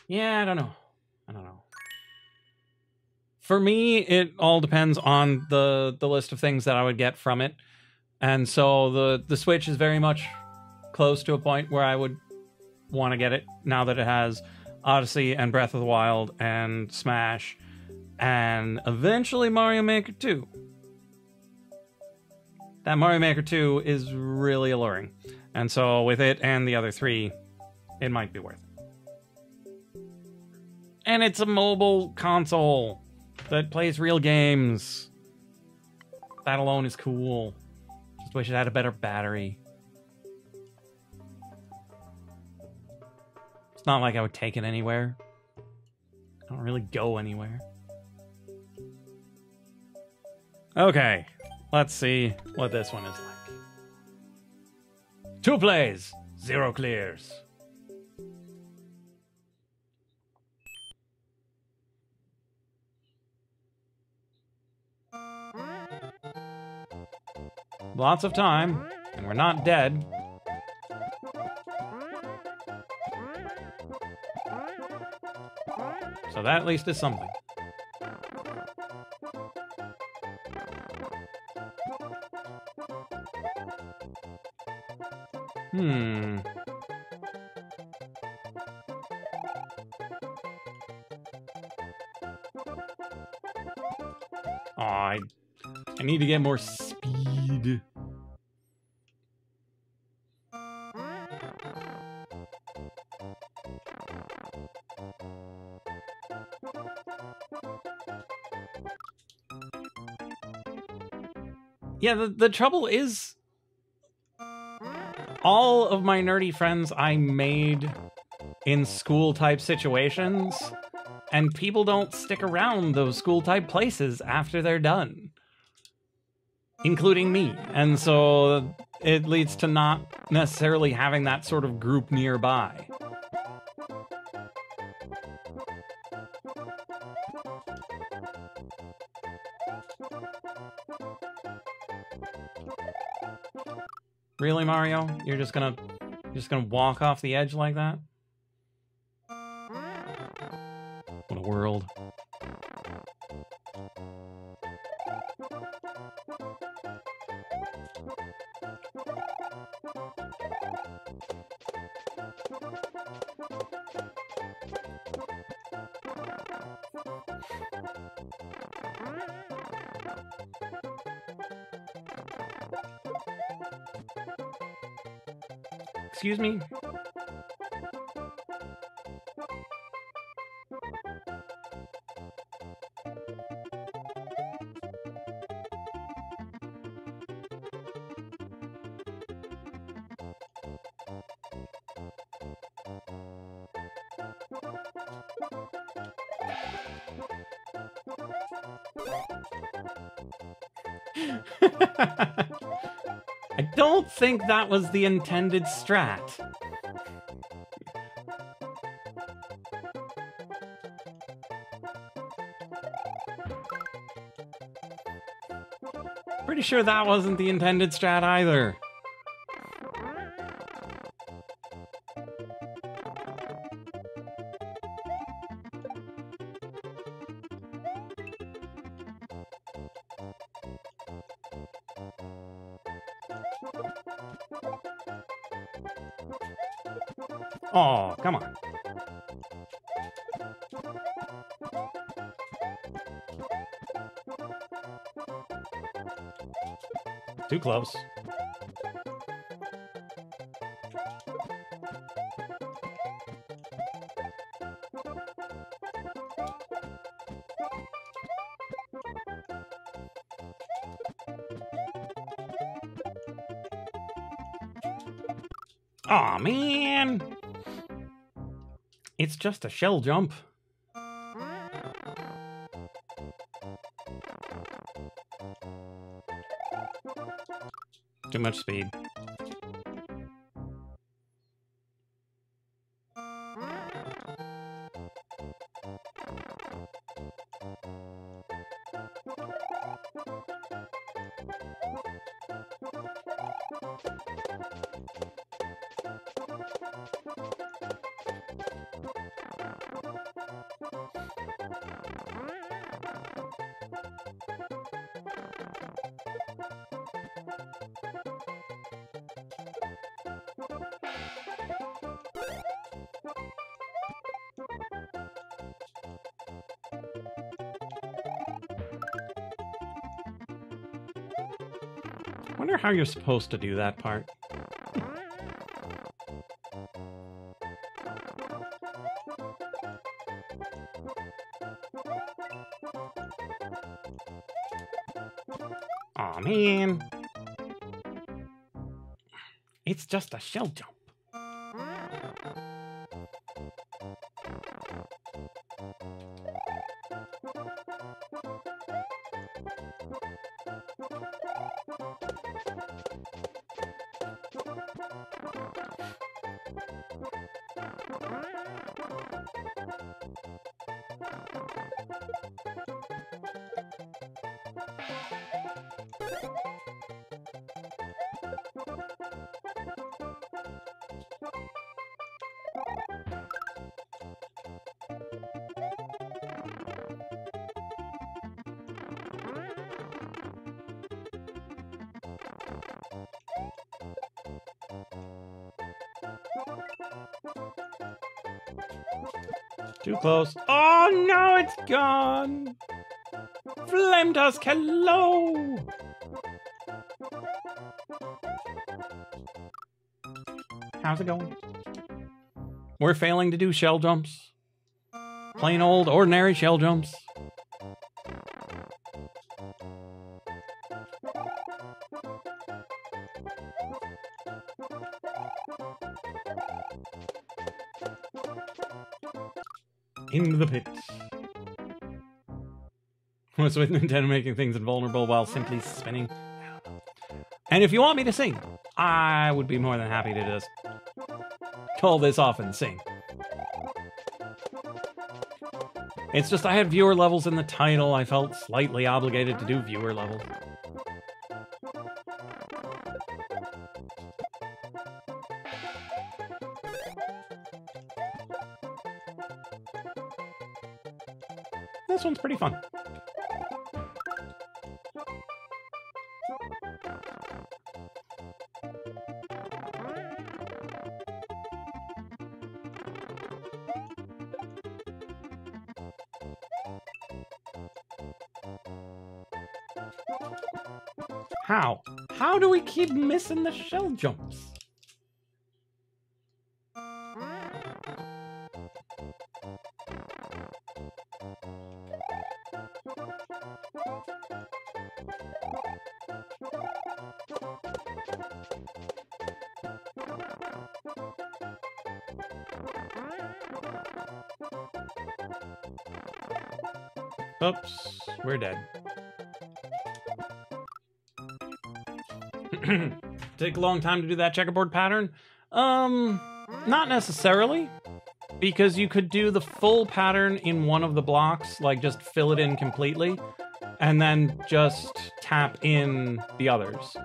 Yeah, I don't know. For me, it all depends on the list of things that I would get from it. And so the Switch is very much close to a point where I would want to get it now that it has Odyssey and Breath of the Wild and Smash and eventually Mario Maker 2. That Mario Maker 2 is really alluring. And so with it and the other 3, it might be worth it. And it's a mobile console that plays real games. That alone is cool. Just wish it had a better battery. It's not like I would take it anywhere. I don't really go anywhere. Okay, let's see what this one is like. 2 plays, 0 clears. Lots of time, and we're not dead. So that at least is something. I need to get more speed. Yeah, the trouble is all of my nerdy friends I made in school-type situations, and people don't stick around those school-type places after they're done. Including me. And so it leads to not necessarily having that sort of group nearby. Really, Mario? You're just gonna walk off the edge like that? What a world. Excuse me? I don't think that was the intended strat. Pretty sure that wasn't the intended strat either. Oh, come on. Too close. Aw, man. It's just a shell jump. Too much speed. Wonder how you're supposed to do that part. Aw, man. It's just a shell jump. Too close. Oh no, it's gone! Flametusk, hello! How's it going? We're failing to do shell jumps. Plain old, ordinary shell jumps. In the pit. What's with Nintendo making things invulnerable while simply spinning? And if you want me to sing, I would be more than happy to just call this off and sing. It's just I had viewer levels in the title. I felt slightly obligated to do viewer levels. This one's pretty fun. How? How do we keep missing the shell jumps? Oops, we're dead. Take a long time to do that checkerboard pattern? Not necessarily. Because you could do the full pattern in one of the blocks, like just fill it in completely, and then just tap in the others.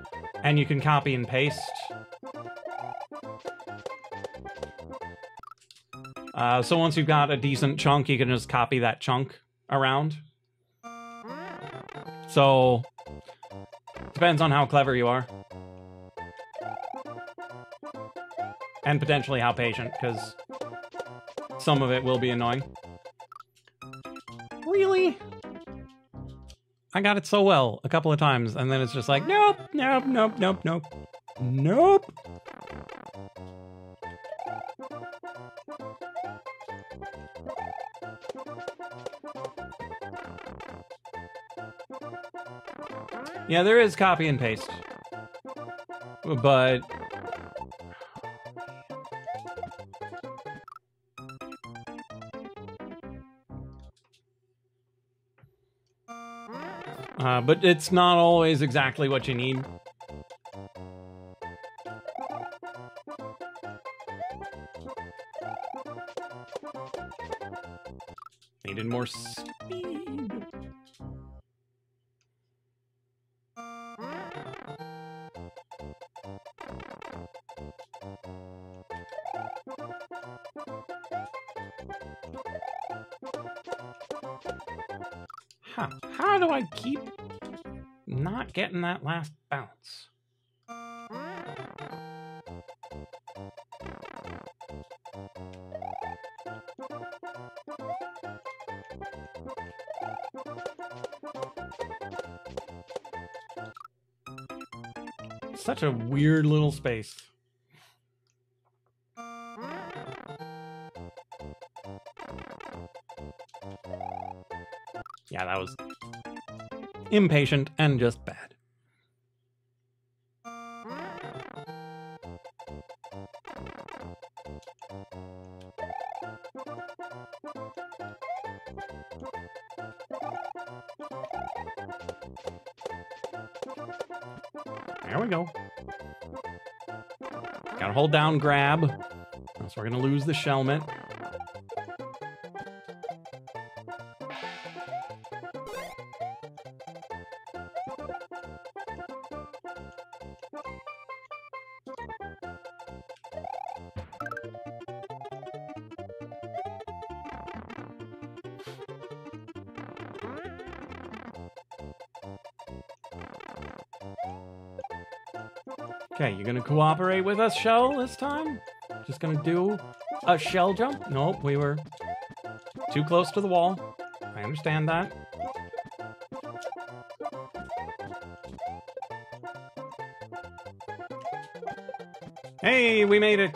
And you can copy and paste. So once you've got a decent chunk, you can just copy that chunk around. So, depends on how clever you are. And potentially how patient, because some of it will be annoying. Really? I got it so well a couple of times, and then it's just like, nope, nope, nope, nope, nope, nope. Yeah, there is copy and paste. But but it's not always exactly what you need. more speed. Huh. How do I keep not getting that last bounce? Such a weird little space. Yeah, that was impatient and just bad. There we go. Gotta hold down grab, or else we're gonna lose the Shelmet. Okay, you gonna cooperate with us, Shell, this time? Just gonna do a shell jump? Nope, we were too close to the wall. I understand that. Hey, we made it!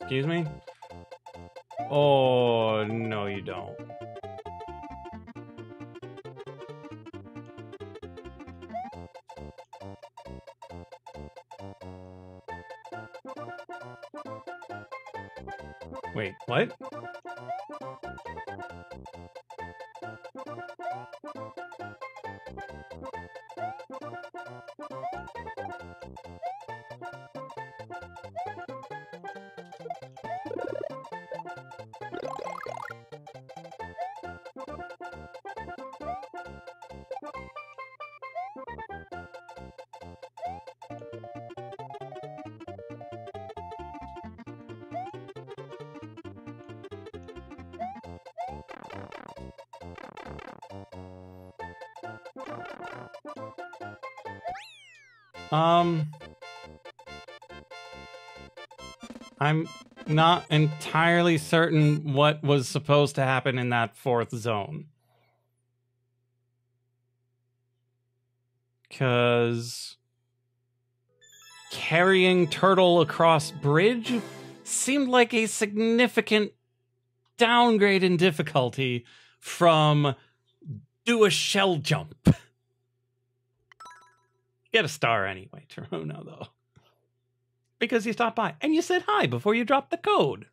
Excuse me? Oh, no you don't. Wait, what? I'm not entirely certain what was supposed to happen in that fourth zone. 'Cause carrying turtle across bridge seemed like a significant downgrade in difficulty from do a shell jump. Get a star anyway, Taruno, though. Because you stopped by and you said hi before you dropped the code.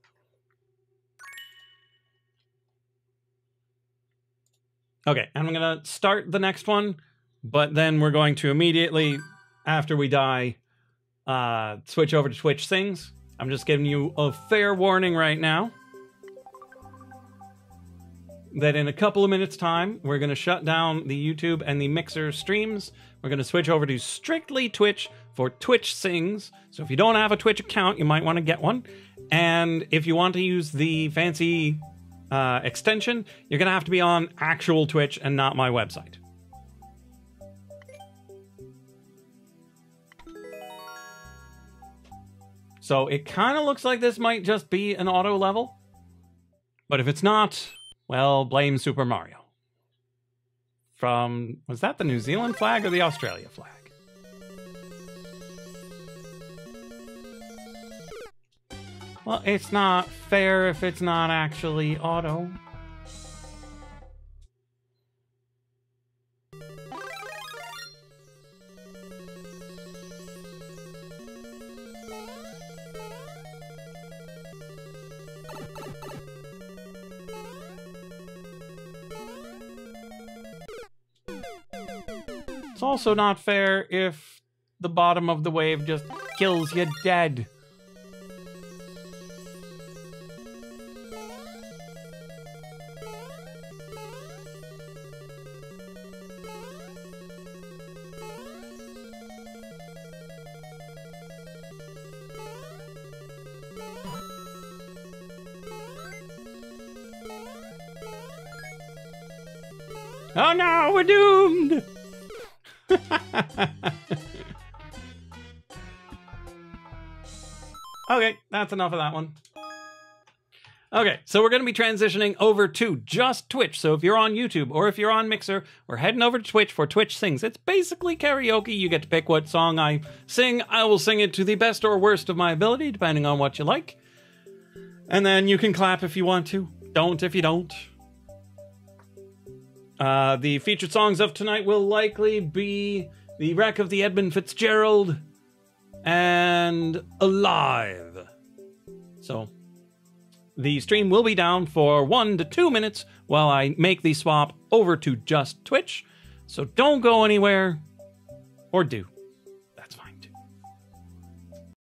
Okay, and I'm going to start the next one, but then we're going to immediately, after we die, switch over to Twitch Sings. I'm just giving you a fair warning right now that in a couple of minutes' time, we're going to shut down the YouTube and the Mixer streams. We're going to switch over to strictly Twitch for Twitch Sings. So if you don't have a Twitch account, you might want to get one. And if you want to use the fancy extension, you're going to have to be on actual Twitch and not my website. So it kind of looks like this might just be an auto level. But if it's not, well, blame Super Mario. From, was that the New Zealand flag or the Australia flag? Well, it's not fair if it's not actually auto. It's also not fair if the bottom of the wave just kills you dead. Oh no, we're doomed! Okay, that's enough of that one. Okay, so we're going to be transitioning over to just Twitch. So if you're on YouTube or if you're on Mixer, we're heading over to Twitch for Twitch Sings. It's basically karaoke. You get to pick what song I sing. I will sing it to the best or worst of my ability, depending on what you like. And then you can clap if you want to. Don't if you don't. The featured songs of tonight will likely be The Wreck of the Edmund Fitzgerald and Alive. So the stream will be down for 1 to 2 minutes while I make the swap over to just Twitch. So don't go anywhere, or do.